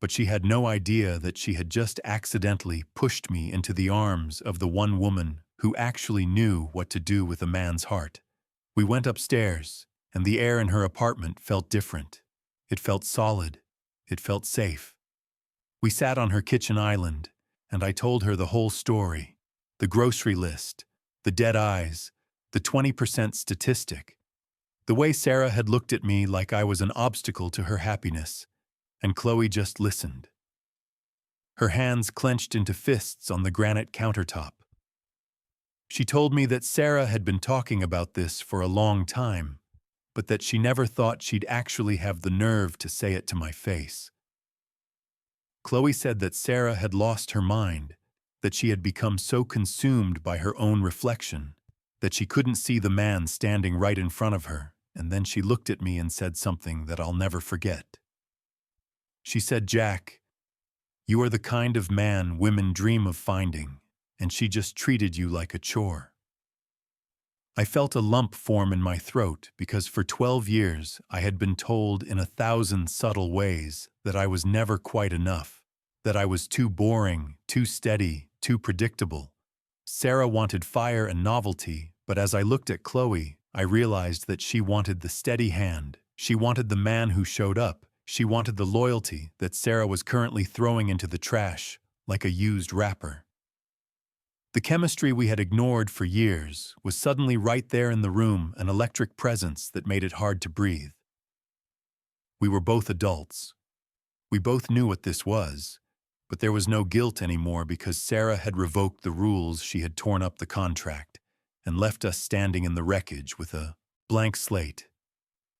But she had no idea that she had just accidentally pushed me into the arms of the one woman who actually knew what to do with a man's heart. We went upstairs, and the air in her apartment felt different. It felt solid. It felt safe. We sat on her kitchen island, and I told her the whole story, the grocery list, the dead eyes, the 20% statistic, the way Sarah had looked at me like I was an obstacle to her happiness, and Chloe just listened. Her hands clenched into fists on the granite countertop. She told me that Sarah had been talking about this for a long time, but that she never thought she'd actually have the nerve to say it to my face. Chloe said that Sarah had lost her mind, that she had become so consumed by her own reflection that she couldn't see the man standing right in front of her, and then she looked at me and said something that I'll never forget. She said, "Jack, you are the kind of man women dream of finding, and she just treated you like a chore." I felt a lump form in my throat because for 12 years I had been told in 1,000 subtle ways that I was never quite enough, that I was too boring, too steady, too predictable. Sarah wanted fire and novelty, but as I looked at Chloe, I realized that she wanted the steady hand. She wanted the man who showed up. She wanted the loyalty that Sarah was currently throwing into the trash, like a used wrapper. The chemistry we had ignored for years was suddenly right there in the room, an electric presence that made it hard to breathe. We were both adults. We both knew what this was, but there was no guilt anymore because Sarah had revoked the rules. She had torn up the contract and left us standing in the wreckage with a blank slate.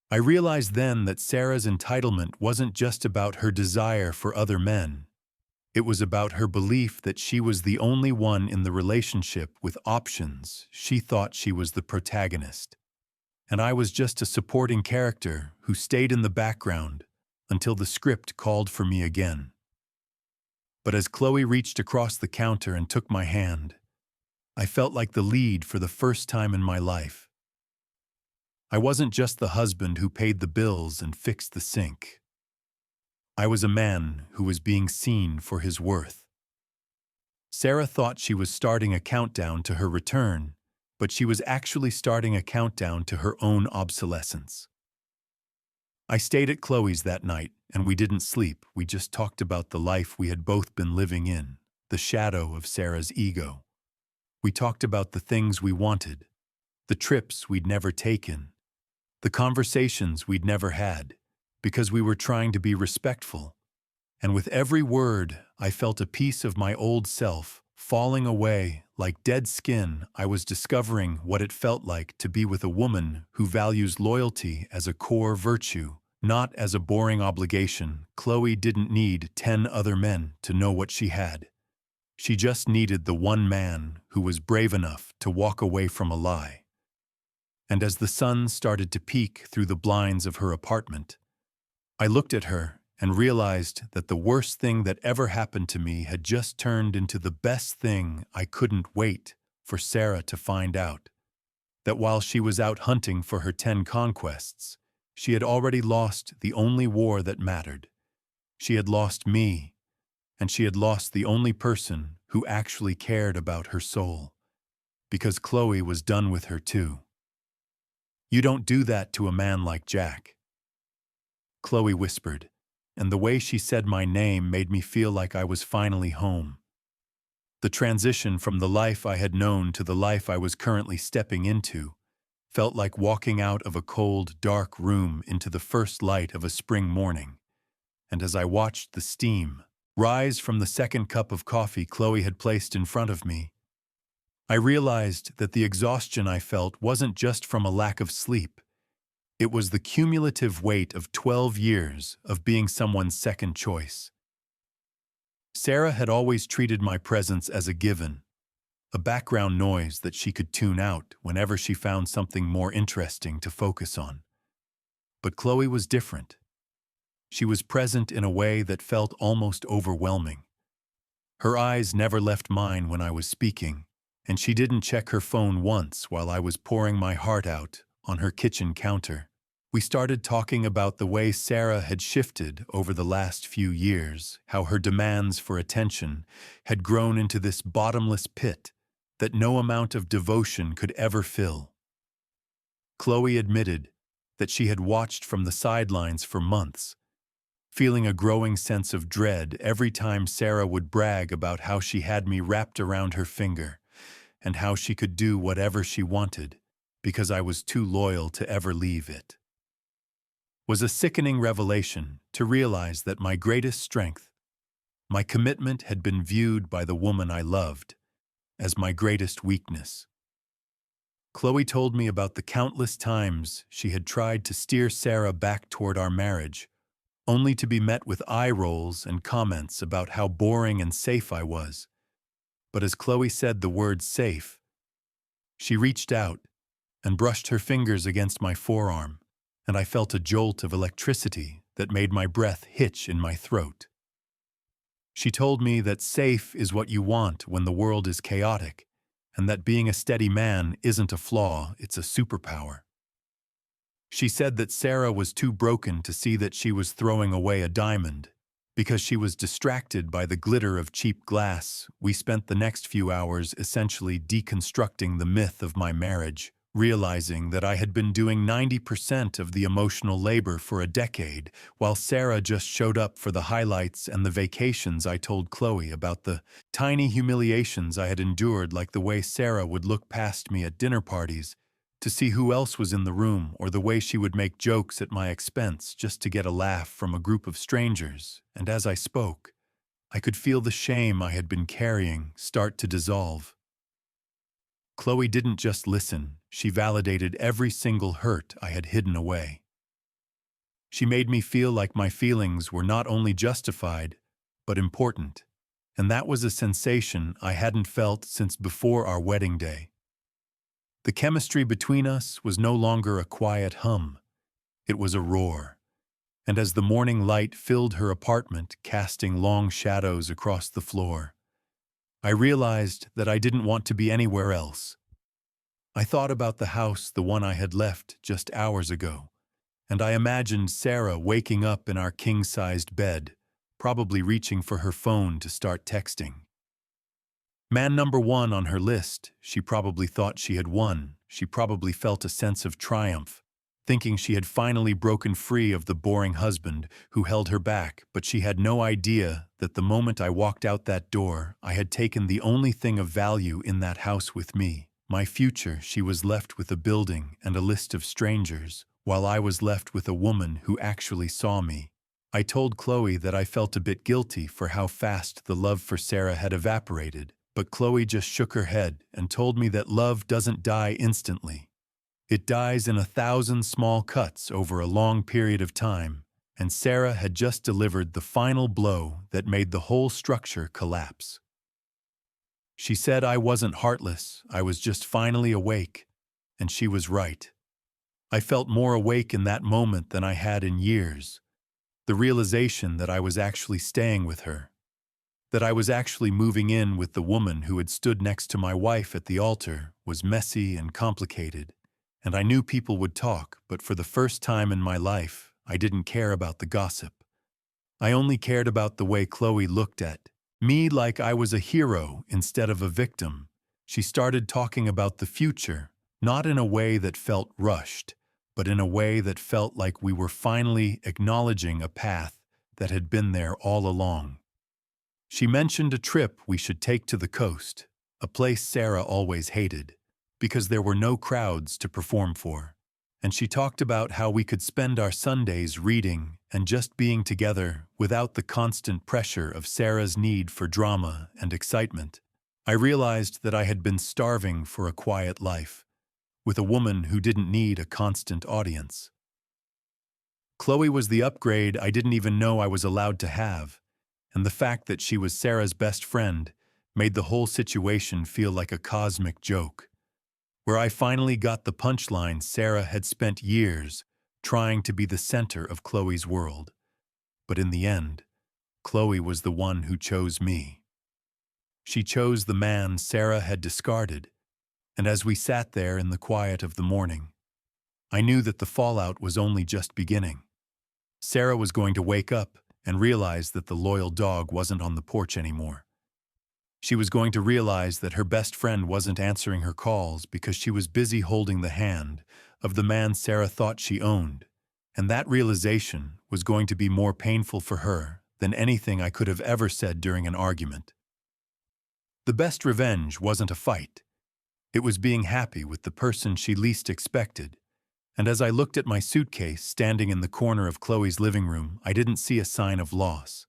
I realized then that Sarah's entitlement wasn't just about her desire for other men. It was about her belief that she was the only one in the relationship with options. She thought she was the protagonist, and I was just a supporting character who stayed in the background until the script called for me again. But as Chloe reached across the counter and took my hand, I felt like the lead for the first time in my life. I wasn't just the husband who paid the bills and fixed the sink. I was a man who was being seen for his worth. Sarah thought she was starting a countdown to her return, but she was actually starting a countdown to her own obsolescence. I stayed at Chloe's that night, and we didn't sleep. We just talked about the life we had both been living in, the shadow of Sarah's ego. We talked about the things we wanted, the trips we'd never taken, the conversations we'd never had, because we were trying to be respectful. And with every word, I felt a piece of my old self falling away like dead skin. I was discovering what it felt like to be with a woman who values loyalty as a core virtue, not as a boring obligation. Chloe didn't need 10 other men to know what she had. She just needed the one man who was brave enough to walk away from a lie. And as the sun started to peek through the blinds of her apartment, I looked at her and realized that the worst thing that ever happened to me had just turned into the best thing. I couldn't wait for Sarah to find out that while she was out hunting for her 10 conquests, she had already lost the only war that mattered. She had lost me, and she had lost the only person who actually cared about her soul, because Chloe was done with her too. "You don't do that to a man like Jack," Chloe whispered, and the way she said my name made me feel like I was finally home. The transition from the life I had known to the life I was currently stepping into felt like walking out of a cold, dark room into the first light of a spring morning. And as I watched the steam rise from the second cup of coffee Chloe had placed in front of me, I realized that the exhaustion I felt wasn't just from a lack of sleep. It was the cumulative weight of 12 years of being someone's second choice. Sarah had always treated my presence as a given, a background noise that she could tune out whenever she found something more interesting to focus on. But Chloe was different. She was present in a way that felt almost overwhelming. Her eyes never left mine when I was speaking, and she didn't check her phone once while I was pouring my heart out on her kitchen counter. We started talking about the way Sarah had shifted over the last few years, how her demands for attention had grown into this bottomless pit that no amount of devotion could ever fill. Chloe admitted that she had watched from the sidelines for months, feeling a growing sense of dread every time Sarah would brag about how she had me wrapped around her finger and how she could do whatever she wanted because I was too loyal to ever leave it. Was a sickening revelation to realize that my greatest strength, my commitment, had been viewed by the woman I loved as my greatest weakness. Chloe told me about the countless times she had tried to steer Sarah back toward our marriage, only to be met with eye rolls and comments about how boring and safe I was. but as Chloe said the word safe, she reached out and brushed her fingers against my forearm, and I felt a jolt of electricity that made my breath hitch in my throat. She told me that safe is what you want when the world is chaotic, and that being a steady man isn't a flaw, it's a superpower. She said that Sarah was too broken to see that she was throwing away a diamond. Because she was distracted by the glitter of cheap glass, we spent the next few hours essentially deconstructing the myth of my marriage, realizing that I had been doing 90% of the emotional labor for a decade, while Sarah just showed up for the highlights and the vacations. I told Chloe about the tiny humiliations I had endured, like the way Sarah would look past me at dinner parties to see who else was in the room, or the way she would make jokes at my expense just to get a laugh from a group of strangers. And as I spoke, I could feel the shame I had been carrying start to dissolve. Chloe didn't just listen, she validated every single hurt I had hidden away. She made me feel like my feelings were not only justified, but important. And that was a sensation I hadn't felt since before our wedding day. The chemistry between us was no longer a quiet hum. It was a roar. And as the morning light filled her apartment, casting long shadows across the floor, I realized that I didn't want to be anywhere else. I thought about the house, the one I had left just hours ago, and I imagined Sarah waking up in our king-sized bed, probably reaching for her phone to start texting. Man number one on her list, she probably thought she had won. She probably felt a sense of triumph, thinking she had finally broken free of the boring husband who held her back, but she had no idea that the moment I walked out that door, I had taken the only thing of value in that house with me. My future. She was left with a building and a list of strangers, while I was left with a woman who actually saw me. I told Chloe that I felt a bit guilty for how fast the love for Sarah had evaporated, but Chloe just shook her head and told me that love doesn't die instantly. It dies in 1,000 small cuts over a long period of time, and Sarah had just delivered the final blow that made the whole structure collapse. She said I wasn't heartless, I was just finally awake, and she was right. I felt more awake in that moment than I had in years. The realization that I was actually staying with her, that I was actually moving in with the woman who had stood next to my wife at the altar, was messy and complicated, and I knew people would talk, but for the first time in my life, I didn't care about the gossip. I only cared about the way Chloe looked at me, like I was a hero instead of a victim. She started talking about the future, not in a way that felt rushed, but in a way that felt like we were finally acknowledging a path that had been there all along. She mentioned a trip we should take to the coast, a place Sarah always hated, because there were no crowds to perform for. And she talked about how we could spend our Sundays reading and just being together without the constant pressure of Sarah's need for drama and excitement. I realized that I had been starving for a quiet life, with a woman who didn't need a constant audience. Chloe was the upgrade I didn't even know I was allowed to have, and the fact that she was Sarah's best friend made the whole situation feel like a cosmic joke, where I finally got the punchline. Sarah had spent years trying to be the center of Chloe's world, but in the end, Chloe was the one who chose me. She chose the man Sarah had discarded, and as we sat there in the quiet of the morning, I knew that the fallout was only just beginning. Sarah was going to wake up and realize that the loyal dog wasn't on the porch anymore. She was going to realize that her best friend wasn't answering her calls because she was busy holding the hand of the man Sarah thought she owned, and that realization was going to be more painful for her than anything I could have ever said during an argument. The best revenge wasn't a fight. It was being happy with the person she least expected. And as I looked at my suitcase standing in the corner of Chloe's living room, I didn't see a sign of loss.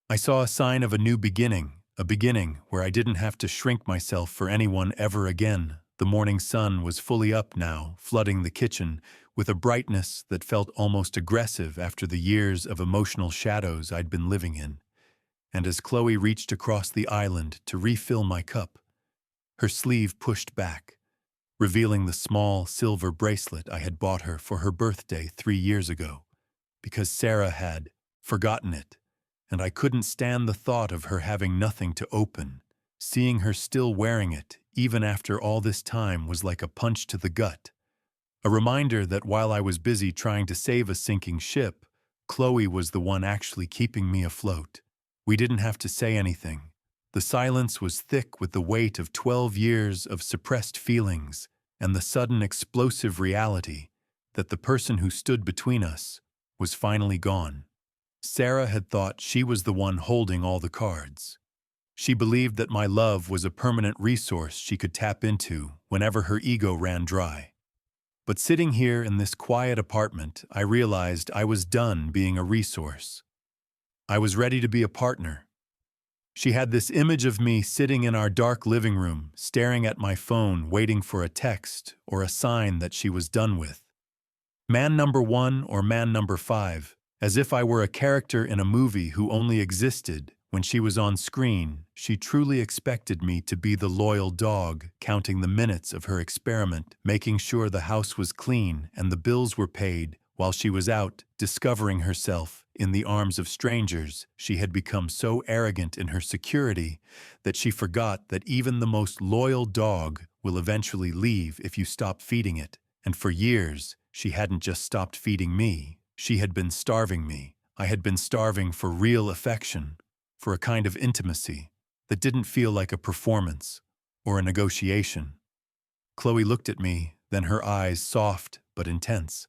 I saw a sign of a new beginning, a beginning where I didn't have to shrink myself for anyone ever again. The morning sun was fully up now, flooding the kitchen with a brightness that felt almost aggressive after the years of emotional shadows I'd been living in. and as Chloe reached across the island to refill my cup, her sleeve pushed back, revealing the small silver bracelet I had bought her for her birthday 3 years ago, because Sarah had forgotten it, and I couldn't stand the thought of her having nothing to open. Seeing her still wearing it, even after all this time, was like a punch to the gut. A reminder that while I was busy trying to save a sinking ship, Chloe was the one actually keeping me afloat. We didn't have to say anything. The silence was thick with the weight of 12 years of suppressed feelings and the sudden explosive reality that the person who stood between us was finally gone. Sarah had thought she was the one holding all the cards. She believed that my love was a permanent resource she could tap into whenever her ego ran dry. But sitting here in this quiet apartment, I realized I was done being a resource. I was ready to be a partner. She had this image of me sitting in our dark living room, staring at my phone, waiting for a text or a sign that she was done with. Man number 1 or man number 5, as if I were a character in a movie who only existed when she was on screen. She truly expected me to be the loyal dog, counting the minutes of her experiment, making sure the house was clean and the bills were paid, while she was out discovering herself in the arms of strangers. She had become so arrogant in her security that she forgot that even the most loyal dog will eventually leave if you stop feeding it. And for years, she hadn't just stopped feeding me, she had been starving me. I had been starving for real affection, for a kind of intimacy that didn't feel like a performance or a negotiation. Chloe looked at me, then her eyes soft but intense,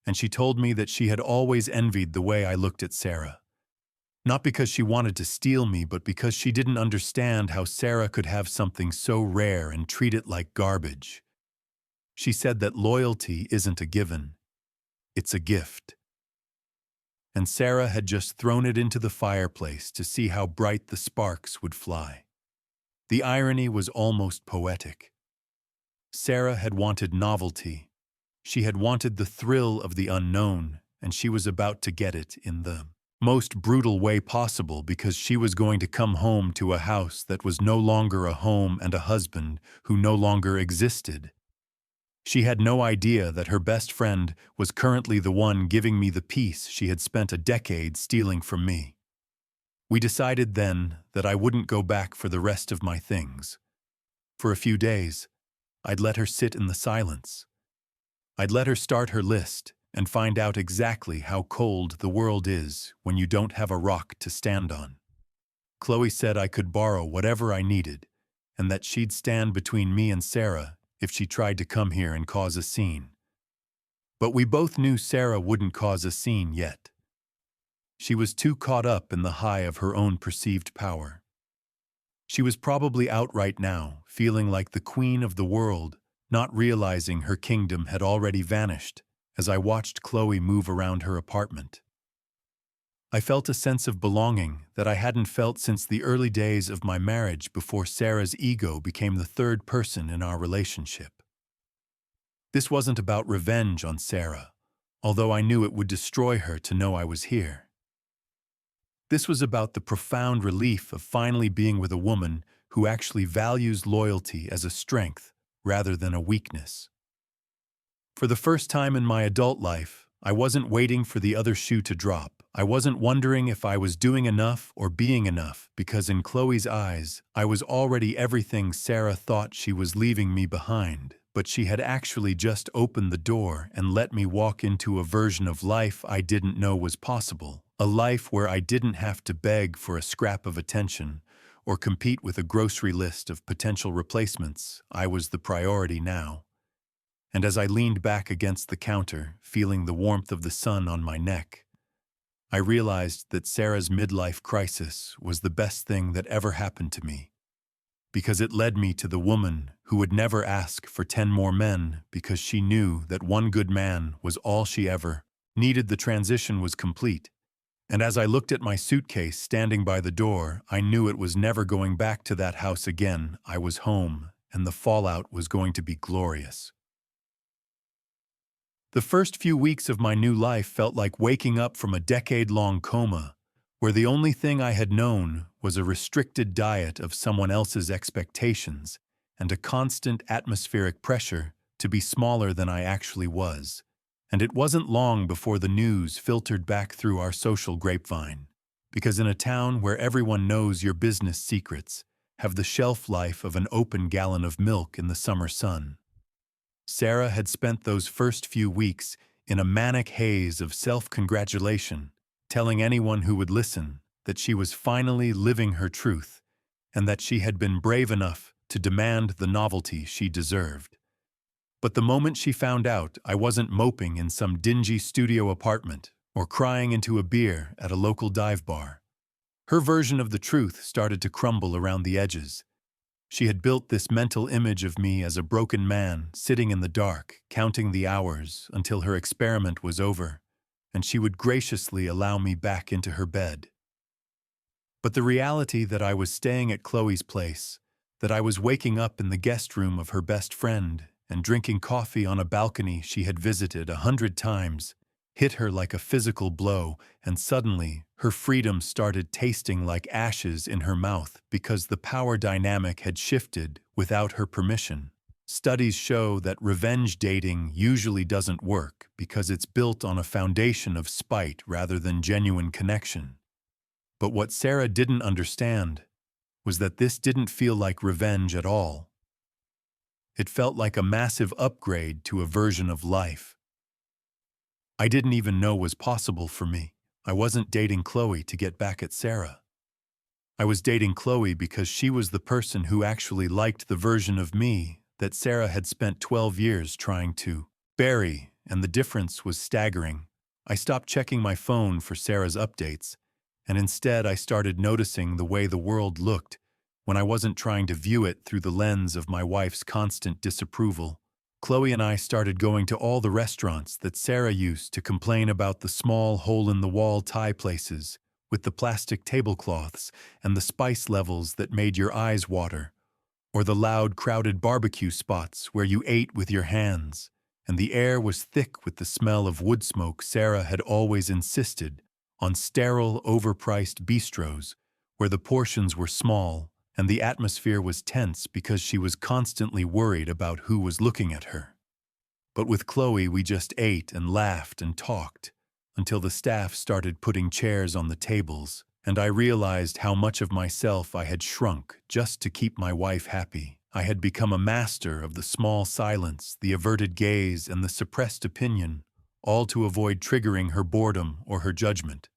and she told me that she had always envied the way I looked at Sarah. Not because she wanted to steal me, but because she didn't understand how Sarah could have something so rare and treat it like garbage. She said that loyalty isn't a given, it's a gift. And Sarah had just thrown it into the fireplace to see how bright the sparks would fly. The irony was almost poetic. Sarah had wanted novelty. She had wanted the thrill of the unknown, and she was about to get it in the most brutal way possible, because she was going to come home to a house that was no longer a home and a husband who no longer existed. She had no idea that her best friend was currently the one giving me the peace she had spent a decade stealing from me. We decided then that I wouldn't go back for the rest of my things. For a few days, I'd let her sit in the silence. I'd let her start her list and find out exactly how cold the world is when you don't have a rock to stand on. Chloe said I could borrow whatever I needed, and that she'd stand between me and Sarah if she tried to come here and cause a scene. But we both knew Sarah wouldn't cause a scene yet. She was too caught up in the high of her own perceived power. She was probably out right now, feeling like the queen of the world, not realizing her kingdom had already vanished as I watched Chloe move around her apartment. I felt a sense of belonging that I hadn't felt since the early days of my marriage, before Sarah's ego became the third person in our relationship. This wasn't about revenge on Sarah, although I knew it would destroy her to know I was here. This was about the profound relief of finally being with a woman who actually values loyalty as a strength rather than a weakness. For the first time in my adult life, I wasn't waiting for the other shoe to drop. I wasn't wondering if I was doing enough or being enough, because in Chloe's eyes, I was already everything Sarah thought she was leaving me behind. But she had actually just opened the door and let me walk into a version of life I didn't know was possible. A life where I didn't have to beg for a scrap of attention or compete with a grocery list of potential replacements. I was the priority now. And as I leaned back against the counter, feeling the warmth of the sun on my neck, I realized that Sarah's midlife crisis was the best thing that ever happened to me, because it led me to the woman who would never ask for 10 more men because she knew that one good man was all she ever needed. The transition was complete, and as I looked at my suitcase standing by the door, I knew it was never going back to that house again. I was home, and the fallout was going to be glorious. The first few weeks of my new life felt like waking up from a decade-long coma, where the only thing I had known was a restricted diet of someone else's expectations and a constant atmospheric pressure to be smaller than I actually was. And it wasn't long before the news filtered back through our social grapevine, because in a town where everyone knows your business secrets have the shelf life of an open gallon of milk in the summer sun, Sarah had spent those first few weeks in a manic haze of self-congratulation, telling anyone who would listen that she was finally living her truth and that she had been brave enough to demand the novelty she deserved. But the moment she found out I wasn't moping in some dingy studio apartment or crying into a beer at a local dive bar, her version of the truth started to crumble around the edges. She had built this mental image of me as a broken man sitting in the dark, counting the hours until her experiment was over, and she would graciously allow me back into her bed. But the reality that I was staying at Chloe's place, that I was waking up in the guest room of her best friend and drinking coffee on a balcony she had visited 100 times, hit her like a physical blow, and suddenly her freedom started tasting like ashes in her mouth because the power dynamic had shifted without her permission. Studies show that revenge dating usually doesn't work because it's built on a foundation of spite rather than genuine connection. But what Sarah didn't understand was that this didn't feel like revenge at all. It felt like a massive upgrade to a version of life I didn't even know was possible for me. I wasn't dating Chloe to get back at Sarah. I was dating Chloe because she was the person who actually liked the version of me that Sarah had spent 12 years trying to bury, and the difference was staggering. I stopped checking my phone for Sarah's updates, and instead I started noticing the way the world looked when I wasn't trying to view it through the lens of my wife's constant disapproval. Chloe and I started going to all the restaurants that Sarah used to complain about, the small hole-in-the-wall Thai places with the plastic tablecloths and the spice levels that made your eyes water, or the loud, crowded barbecue spots where you ate with your hands, and the air was thick with the smell of wood smoke. Sarah had always insisted on sterile, overpriced bistros where the portions were small and the atmosphere was tense because she was constantly worried about who was looking at her. But with Chloe, we just ate and laughed and talked until the staff started putting chairs on the tables, and I realized how much of myself I had shrunk just to keep my wife happy. I had become a master of the small silence, the averted gaze, and the suppressed opinion, all to avoid triggering her boredom or her judgment.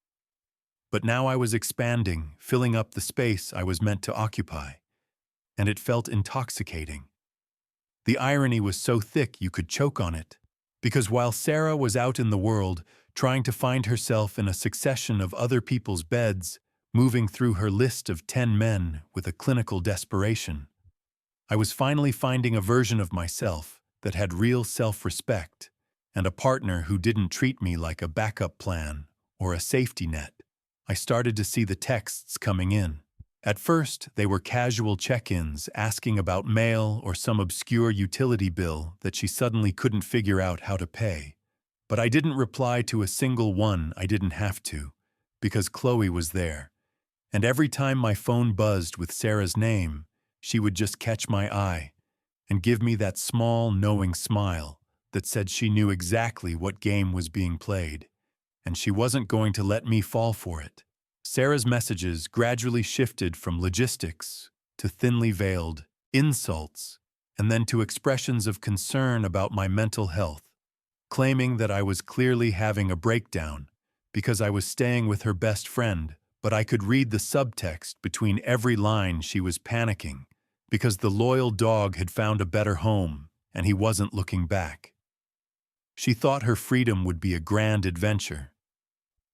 But now I was expanding, filling up the space I was meant to occupy, and it felt intoxicating. The irony was so thick you could choke on it, because while Sarah was out in the world, trying to find herself in a succession of other people's beds, moving through her list of 10 men with a clinical desperation, I was finally finding a version of myself that had real self-respect and a partner who didn't treat me like a backup plan or a safety net. I started to see the texts coming in. At first, they were casual check-ins asking about mail or some obscure utility bill that she suddenly couldn't figure out how to pay. But I didn't reply to a single one. I didn't have to, because Chloe was there. And every time my phone buzzed with Sarah's name, she would just catch my eye and give me that small, knowing smile that said she knew exactly what game was being played, and she wasn't going to let me fall for it. Sarah's messages gradually shifted from logistics to thinly veiled insults, and then to expressions of concern about my mental health, claiming that I was clearly having a breakdown because I was staying with her best friend, but I could read the subtext between every line. She was panicking because the loyal dog had found a better home and he wasn't looking back. She thought her freedom would be a grand adventure.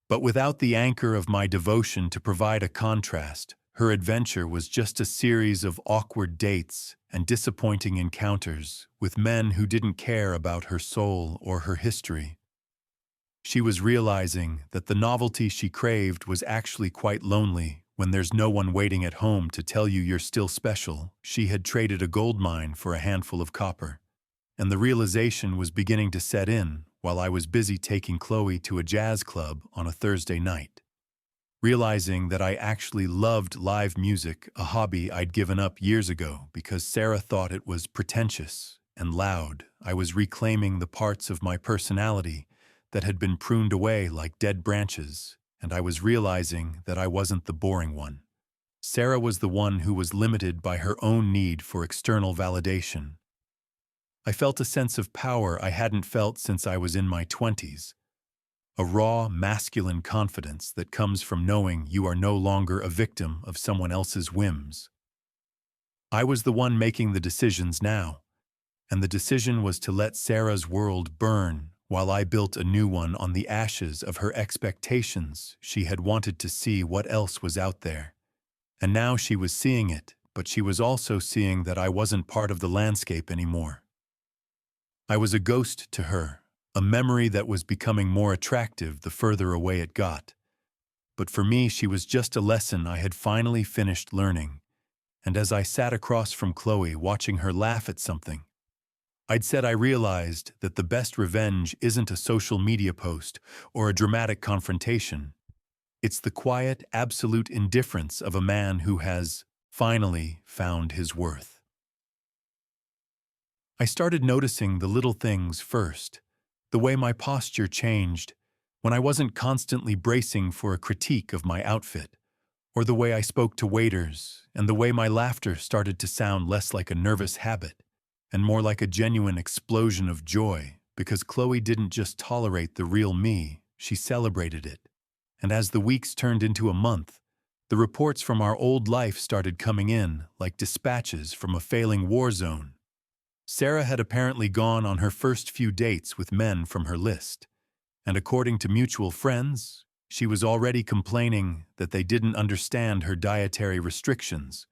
But without the anchor of my devotion to provide a contrast, her adventure was just a series of awkward dates and disappointing encounters with men who didn't care about her soul or her history. She was realizing that the novelty she craved was actually quite lonely when there's no one waiting at home to tell you you're still special. She had traded a gold mine for a handful of copper, and the realization was beginning to set in while I was busy taking Chloe to a jazz club on a Thursday night. realizing that I actually loved live music, a hobby I'd given up years ago because Sarah thought it was pretentious and loud. I was reclaiming the parts of my personality that had been pruned away like dead branches, and I was realizing that I wasn't the boring one. Sarah was the one who was limited by her own need for external validation. I felt a sense of power I hadn't felt since I was in my 20s, a raw, masculine confidence that comes from knowing you are no longer a victim of someone else's whims. I was the one making the decisions now, and the decision was to let Sarah's world burn while I built a new one on the ashes of her expectations. She had wanted to see what else was out there. And now she was seeing it, but she was also seeing that I wasn't part of the landscape anymore. I was a ghost to her, a memory that was becoming more attractive the further away it got. But for me, she was just a lesson I had finally finished learning. And as I sat across from Chloe watching her laugh at something, I'd said I realized that the best revenge isn't a social media post or a dramatic confrontation. It's the quiet, absolute indifference of a man who has finally found his worth. I started noticing the little things first, the way my posture changed when I wasn't constantly bracing for a critique of my outfit, or the way I spoke to waiters, and the way my laughter started to sound less like a nervous habit and more like a genuine explosion of joy, because Chloe didn't just tolerate the real me, she celebrated it. And as the weeks turned into a month, the reports from our old life started coming in like dispatches from a failing war zone. Sarah had apparently gone on her first few dates with men from her list, and according to mutual friends, she was already complaining that they didn't understand her dietary restrictions,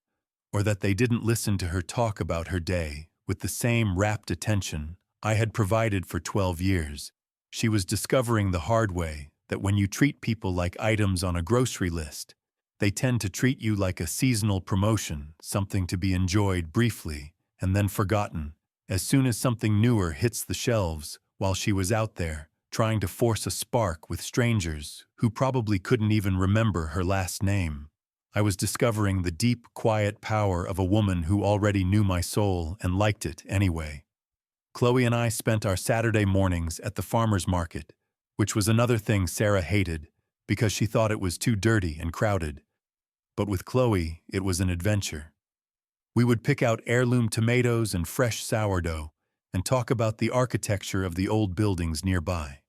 or that they didn't listen to her talk about her day with the same rapt attention I had provided for 12 years. She was discovering the hard way that when you treat people like items on a grocery list, they tend to treat you like a seasonal promotion, something to be enjoyed briefly and then forgotten as soon as something newer hits the shelves. While she was out there, trying to force a spark with strangers who probably couldn't even remember her last name, I was discovering the deep, quiet power of a woman who already knew my soul and liked it anyway. Chloe and I spent our Saturday mornings at the farmer's market, which was another thing Sarah hated because she thought it was too dirty and crowded. But with Chloe, it was an adventure. We would pick out heirloom tomatoes and fresh sourdough and talk about the architecture of the old buildings nearby.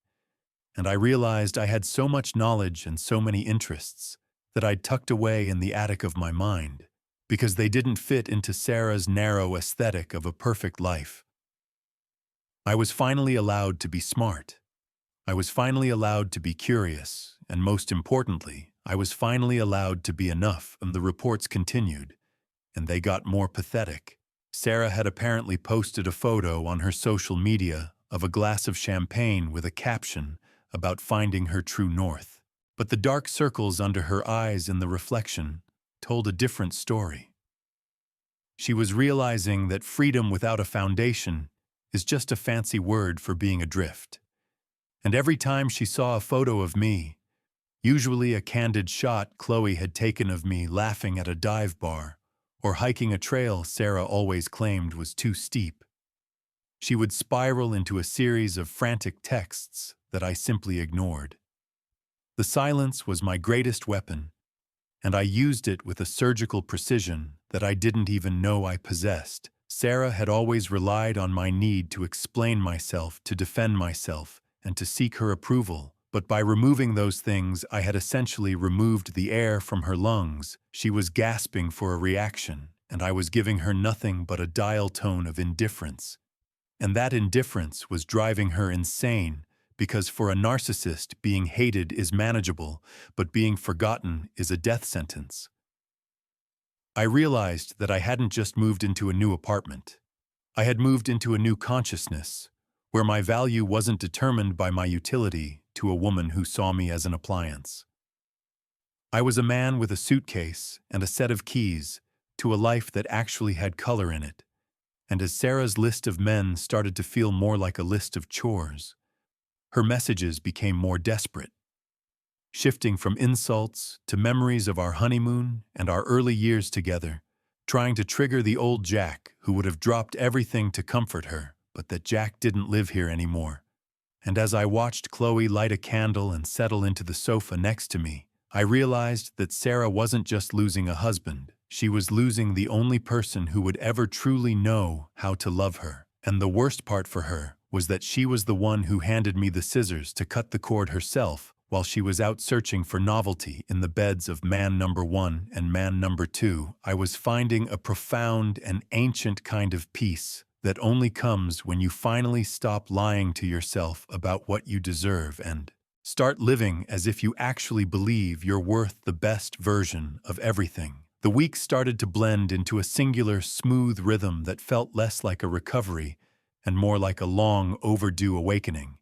And I realized I had so much knowledge and so many interests that I'd tucked away in the attic of my mind because they didn't fit into Sarah's narrow aesthetic of a perfect life. I was finally allowed to be smart. I was finally allowed to be curious, and most importantly, I was finally allowed to be enough. And the reports continued, and they got more pathetic. Sarah had apparently posted a photo on her social media of a glass of champagne with a caption about finding her true north. But the dark circles under her eyes in the reflection told a different story. She was realizing that freedom without a foundation is just a fancy word for being adrift. And every time she saw a photo of me, usually a candid shot Chloe had taken of me laughing at a dive bar or hiking a trail Sarah always claimed was too steep, she would spiral into a series of frantic texts that I simply ignored. The silence was my greatest weapon, and I used it with a surgical precision that I didn't even know I possessed. Sarah had always relied on my need to explain myself, to defend myself, and to seek her approval. But by removing those things, I had essentially removed the air from her lungs. She was gasping for a reaction, and I was giving her nothing but a dial tone of indifference. And that indifference was driving her insane, because for a narcissist, being hated is manageable, but being forgotten is a death sentence. I realized that I hadn't just moved into a new apartment. I had moved into a new consciousness, where my value wasn't determined by my utility to a woman who saw me as an appliance. I was a man with a suitcase and a set of keys to a life that actually had color in it. And as Sarah's list of men started to feel more like a list of chores, her messages became more desperate. shifting from insults to memories of our honeymoon and our early years together, trying to trigger the old Jack who would have dropped everything to comfort her, but that Jack didn't live here anymore. And as I watched Chloe light a candle and settle into the sofa next to me, I realized that Sarah wasn't just losing a husband, she was losing the only person who would ever truly know how to love her. And the worst part for her was that she was the one who handed me the scissors to cut the cord herself while she was out searching for novelty in the beds of man number 1 and man number 2. I was finding a profound and ancient kind of peace that only comes when you finally stop lying to yourself about what you deserve and start living as if you actually believe you're worth the best version of everything. The weeks started to blend into a singular, smooth rhythm that felt less like a recovery and more like a long overdue awakening.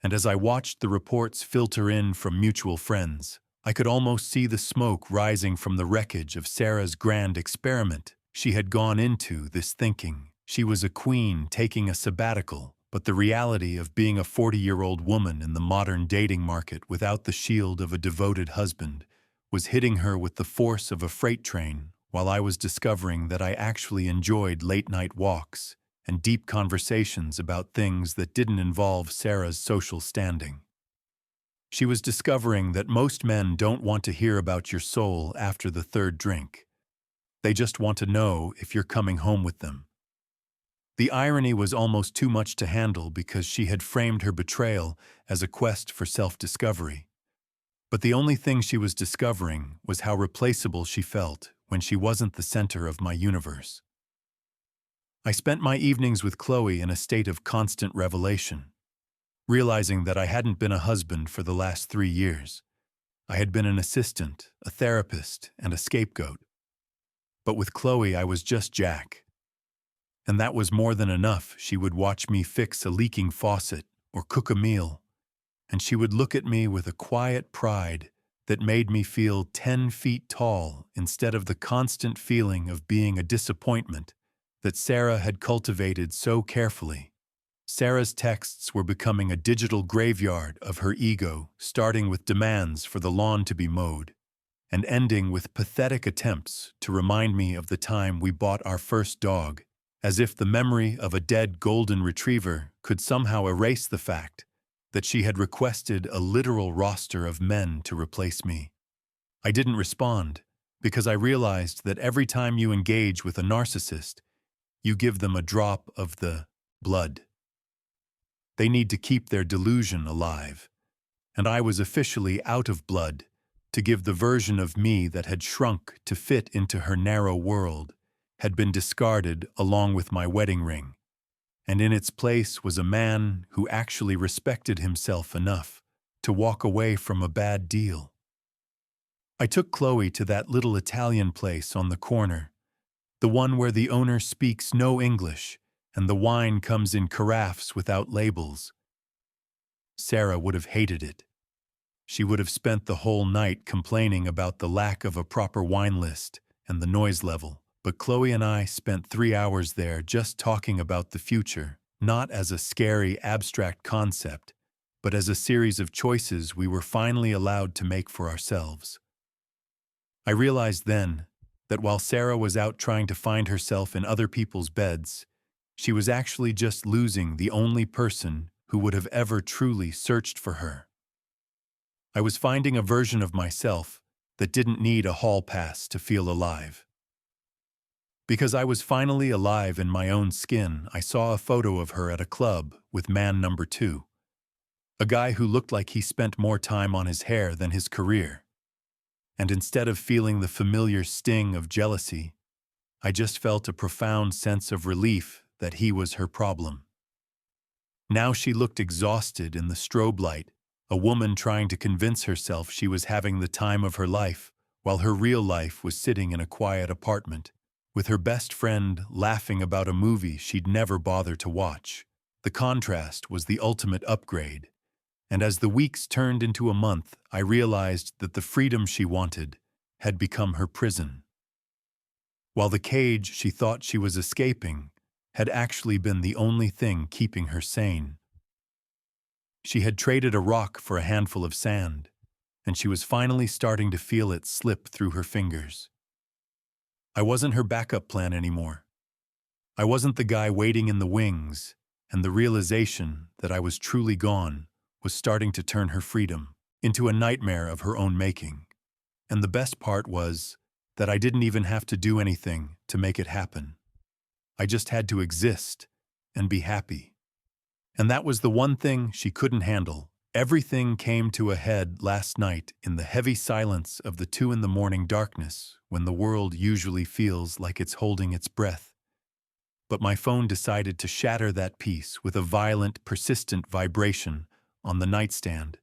And as I watched the reports filter in from mutual friends, I could almost see the smoke rising from the wreckage of Sarah's grand experiment. She had gone into this thinking she was a queen taking a sabbatical, but the reality of being a 40-year-old woman in the modern dating market without the shield of a devoted husband was hitting her with the force of a freight train, while I was discovering that I actually enjoyed late-night walks and deep conversations about things that didn't involve Sarah's social standing. She was discovering that most men don't want to hear about your soul after the third drink. They just want to know if you're coming home with them. The irony was almost too much to handle because she had framed her betrayal as a quest for self-discovery. But the only thing she was discovering was how replaceable she felt when she wasn't the center of my universe. I spent my evenings with Chloe in a state of constant revelation, realizing that I hadn't been a husband for the last 3 years. I had been an assistant, a therapist, and a scapegoat. But with Chloe, I was just Jack. And that was more than enough. She would watch me fix a leaking faucet or cook a meal, and she would look at me with a quiet pride that made me feel 10 feet tall instead of the constant feeling of being a disappointment that Sarah had cultivated so carefully. Sarah's texts were becoming a digital graveyard of her ego, starting with demands for the lawn to be mowed, and ending with pathetic attempts to remind me of the time we bought our first dog, as if the memory of a dead golden retriever could somehow erase the fact that she had requested a literal roster of men to replace me. I didn't respond because I realized that every time you engage with a narcissist, you give them a drop of the blood. They need to keep their delusion alive, and I was officially out of blood to give the version of me that had shrunk to fit into her narrow world, had been discarded along with my wedding ring, and in its place was a man who actually respected himself enough to walk away from a bad deal. I took Chloe to that little Italian place on the corner, the one where the owner speaks no English and the wine comes in carafes without labels. Sarah would have hated it. She would have spent the whole night complaining about the lack of a proper wine list and the noise level. But Chloe and I spent 3 hours there just talking about the future, not as a scary, abstract concept, but as a series of choices we were finally allowed to make for ourselves. I realized then that while Sarah was out trying to find herself in other people's beds, she was actually just losing the only person who would have ever truly searched for her. I was finding a version of myself that didn't need a hall pass to feel alive. Because I was finally alive in my own skin, I saw a photo of her at a club with man number 2, a guy who looked like he spent more time on his hair than his career. And instead of feeling the familiar sting of jealousy, I just felt a profound sense of relief that he was her problem. Now she looked exhausted in the strobe light, a woman trying to convince herself she was having the time of her life, while her real life was sitting in a quiet apartment, with her best friend laughing about a movie she'd never bother to watch. The contrast was the ultimate upgrade, and as the weeks turned into a month, I realized that the freedom she wanted had become her prison, while the cage she thought she was escaping had actually been the only thing keeping her sane. She had traded a rock for a handful of sand, and she was finally starting to feel it slip through her fingers. I wasn't her backup plan anymore. I wasn't the guy waiting in the wings, and the realization that I was truly gone was starting to turn her freedom into a nightmare of her own making. And the best part was that I didn't even have to do anything to make it happen. I just had to exist and be happy. And that was the one thing she couldn't handle. Everything came to a head last night in the heavy silence of the 2 a.m. darkness, when the world usually feels like it's holding its breath. But my phone decided to shatter that peace with a violent, persistent vibration on the nightstand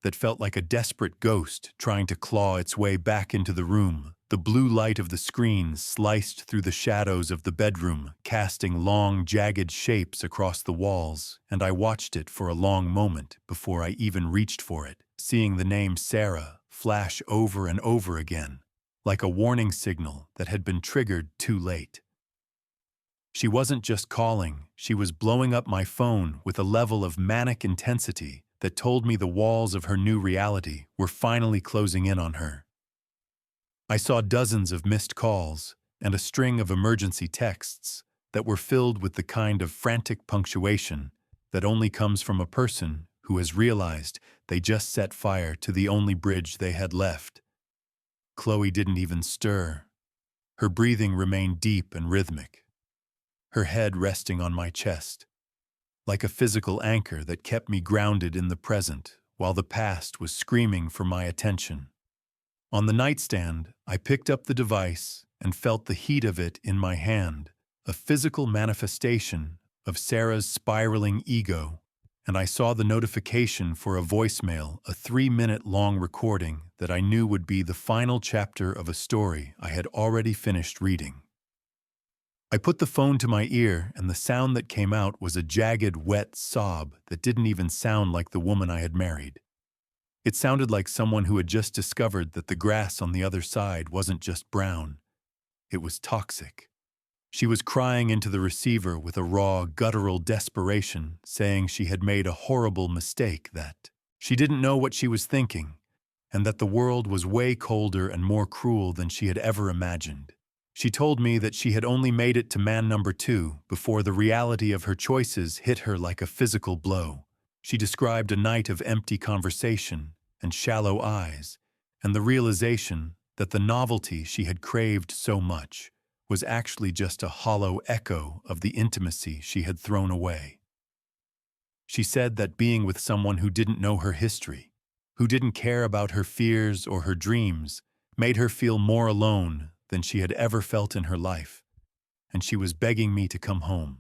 that felt like a desperate ghost trying to claw its way back into the room. The blue light of the screen sliced through the shadows of the bedroom, casting long, jagged shapes across the walls, and I watched it for a long moment before I even reached for it, seeing the name Sarah flash over and over again, like a warning signal that had been triggered too late. She wasn't just calling, she was blowing up my phone with a level of manic intensity that told me the walls of her new reality were finally closing in on her. I saw dozens of missed calls and a string of emergency texts that were filled with the kind of frantic punctuation that only comes from a person who has realized they just set fire to the only bridge they had left. Chloe didn't even stir. Her breathing remained deep and rhythmic, her head resting on my chest, like a physical anchor that kept me grounded in the present while the past was screaming for my attention. On the nightstand, I picked up the device and felt the heat of it in my hand, a physical manifestation of Sarah's spiraling ego, and I saw the notification for a voicemail, a 3-minute-long recording that I knew would be the final chapter of a story I had already finished reading. I put the phone to my ear, and the sound that came out was a jagged, wet sob that didn't even sound like the woman I had married. It sounded like someone who had just discovered that the grass on the other side wasn't just brown. It was toxic. She was crying into the receiver with a raw, guttural desperation, saying she had made a horrible mistake, that she didn't know what she was thinking, and that the world was way colder and more cruel than she had ever imagined. She told me that she had only made it to man number 2 before the reality of her choices hit her like a physical blow. She described a night of empty conversation and shallow eyes, and the realization that the novelty she had craved so much was actually just a hollow echo of the intimacy she had thrown away. She said that being with someone who didn't know her history, who didn't care about her fears or her dreams, made her feel more alone than she had ever felt in her life, and she was begging me to come home.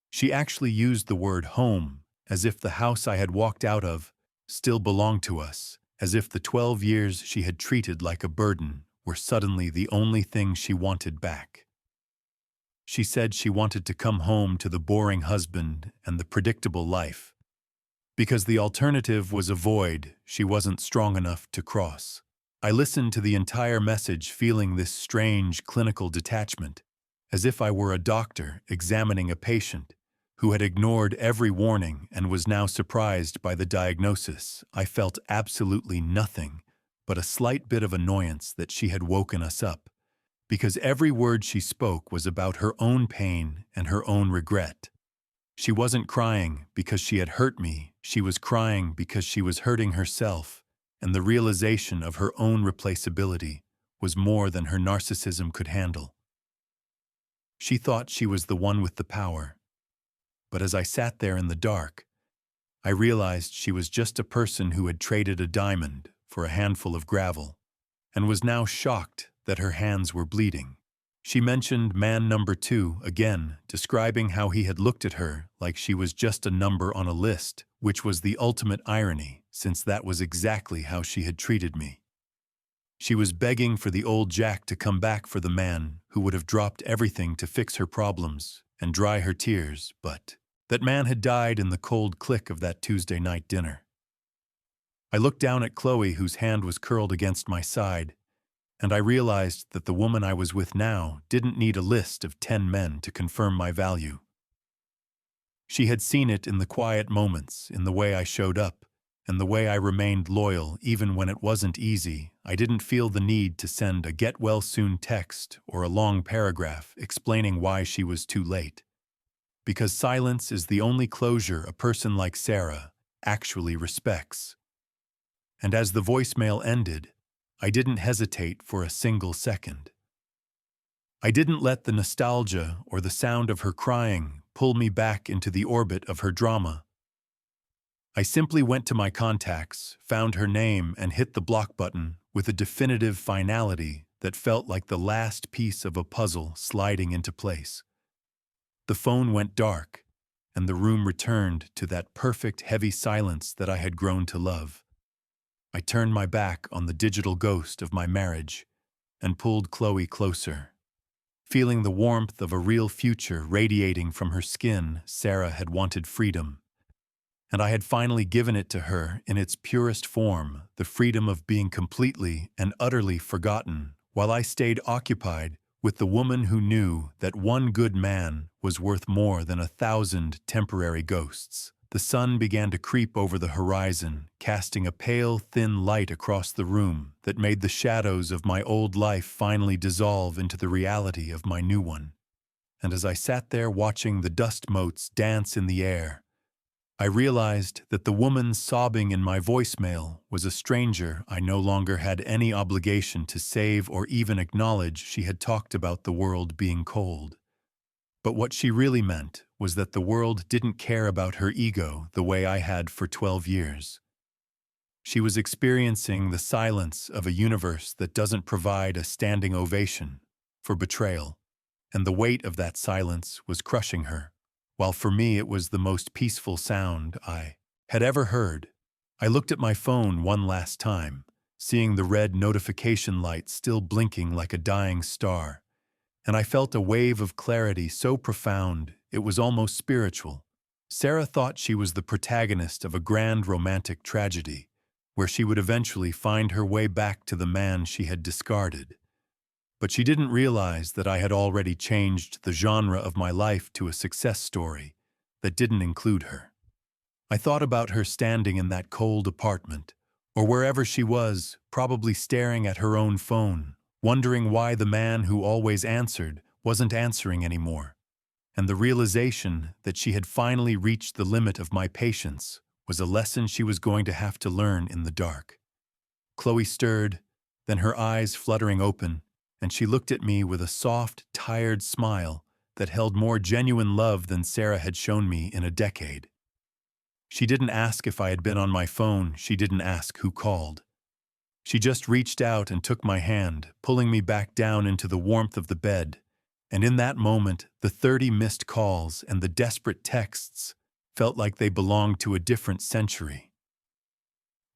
She actually used the word home as if the house I had walked out of still belonged to us, as if the 12 years she had treated like a burden were suddenly the only thing she wanted back. She said she wanted to come home to the boring husband and the predictable life, because the alternative was a void she wasn't strong enough to cross. I listened to the entire message feeling this strange clinical detachment, as if I were a doctor examining a patient who had ignored every warning and was now surprised by the diagnosis. I felt absolutely nothing but a slight bit of annoyance that she had woken us up, because every word she spoke was about her own pain and her own regret. She wasn't crying because she had hurt me, she was crying because she was hurting herself, and the realization of her own replaceability was more than her narcissism could handle. She thought she was the one with the power, but as I sat there in the dark, I realized she was just a person who had traded a diamond for a handful of gravel, and was now shocked that her hands were bleeding. She mentioned man number 2 again, describing how he had looked at her like she was just a number on a list, which was the ultimate irony, since that was exactly how she had treated me. She was begging for the old Jack to come back for the man who would have dropped everything to fix her problems and dry her tears, but that man had died in the cold click of that Tuesday night dinner. I looked down at Chloe, whose hand was curled against my side, and I realized that the woman I was with now didn't need a list of 10 men to confirm my value. She had seen it in the quiet moments, in the way I showed up, and the way I remained loyal even when it wasn't easy. I didn't feel the need to send a get-well-soon text or a long paragraph explaining why she was too late. Because silence is the only closure a person like Sarah actually respects. And as the voicemail ended, I didn't hesitate for a single second. I didn't let the nostalgia or the sound of her crying pull me back into the orbit of her drama. I simply went to my contacts, found her name, and hit the block button with a definitive finality that felt like the last piece of a puzzle sliding into place. The phone went dark, and the room returned to that perfect heavy silence that I had grown to love. I turned my back on the digital ghost of my marriage and pulled Chloe closer. Feeling the warmth of a real future radiating from her skin, Sarah had wanted freedom. And I had finally given it to her in its purest form, the freedom of being completely and utterly forgotten, while I stayed occupied with the woman who knew that one good man was worth more than 1,000 temporary ghosts. The sun began to creep over the horizon, casting a pale, thin light across the room that made the shadows of my old life finally dissolve into the reality of my new one. And as I sat there watching the dust motes dance in the air, I realized that the woman sobbing in my voicemail was a stranger I no longer had any obligation to save or even acknowledge. She had talked about the world being cold. But what she really meant was that the world didn't care about her ego the way I had for 12 years. She was experiencing the silence of a universe that doesn't provide a standing ovation for betrayal, and the weight of that silence was crushing her. While for me it was the most peaceful sound I had ever heard. I looked at my phone one last time, seeing the red notification light still blinking like a dying star, and I felt a wave of clarity so profound it was almost spiritual. Sarah thought she was the protagonist of a grand romantic tragedy, where she would eventually find her way back to the man she had discarded. But she didn't realize that I had already changed the genre of my life to a success story that didn't include her. I thought about her standing in that cold apartment, or wherever she was, probably staring at her own phone, wondering why the man who always answered wasn't answering anymore. And the realization that she had finally reached the limit of my patience was a lesson she was going to have to learn in the dark. Chloe stirred, then her eyes fluttering open, and she looked at me with a soft, tired smile that held more genuine love than Sarah had shown me in a decade. She didn't ask if I had been on my phone. She didn't ask who called. She just reached out and took my hand, pulling me back down into the warmth of the bed. And in that moment, the 30 missed calls and the desperate texts felt like they belonged to a different century.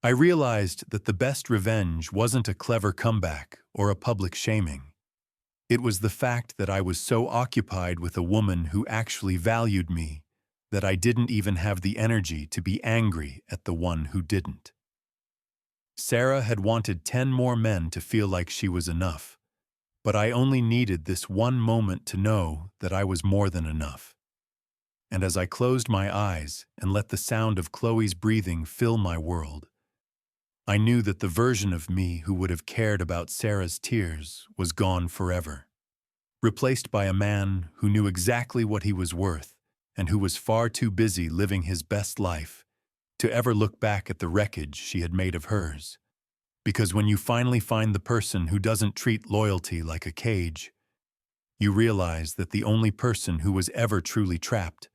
I realized that the best revenge wasn't a clever comeback or a public shaming. It was the fact that I was so occupied with a woman who actually valued me that I didn't even have the energy to be angry at the one who didn't. Sarah had wanted 10 more men to feel like she was enough, but I only needed this one moment to know that I was more than enough. And as I closed my eyes and let the sound of Chloe's breathing fill my world, I knew that the version of me who would have cared about Sarah's tears was gone forever, replaced by a man who knew exactly what he was worth and who was far too busy living his best life to ever look back at the wreckage she had made of hers. Because when you finally find the person who doesn't treat loyalty like a cage, you realize that the only person who was ever truly trapped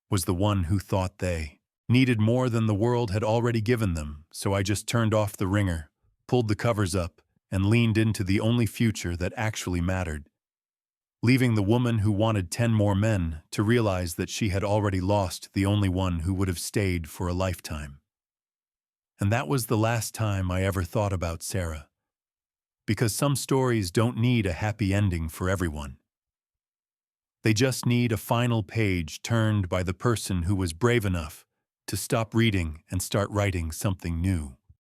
was the one who thought they needed more than the world had already given them. So I just turned off the ringer, pulled the covers up, and leaned into the only future that actually mattered, leaving the woman who wanted 10 more men to realize that she had already lost the only one who would have stayed for a lifetime. And that was the last time I ever thought about Sarah, because some stories don't need a happy ending for everyone. They just need a final page turned by the person who was brave enough to stop reading and start writing something new.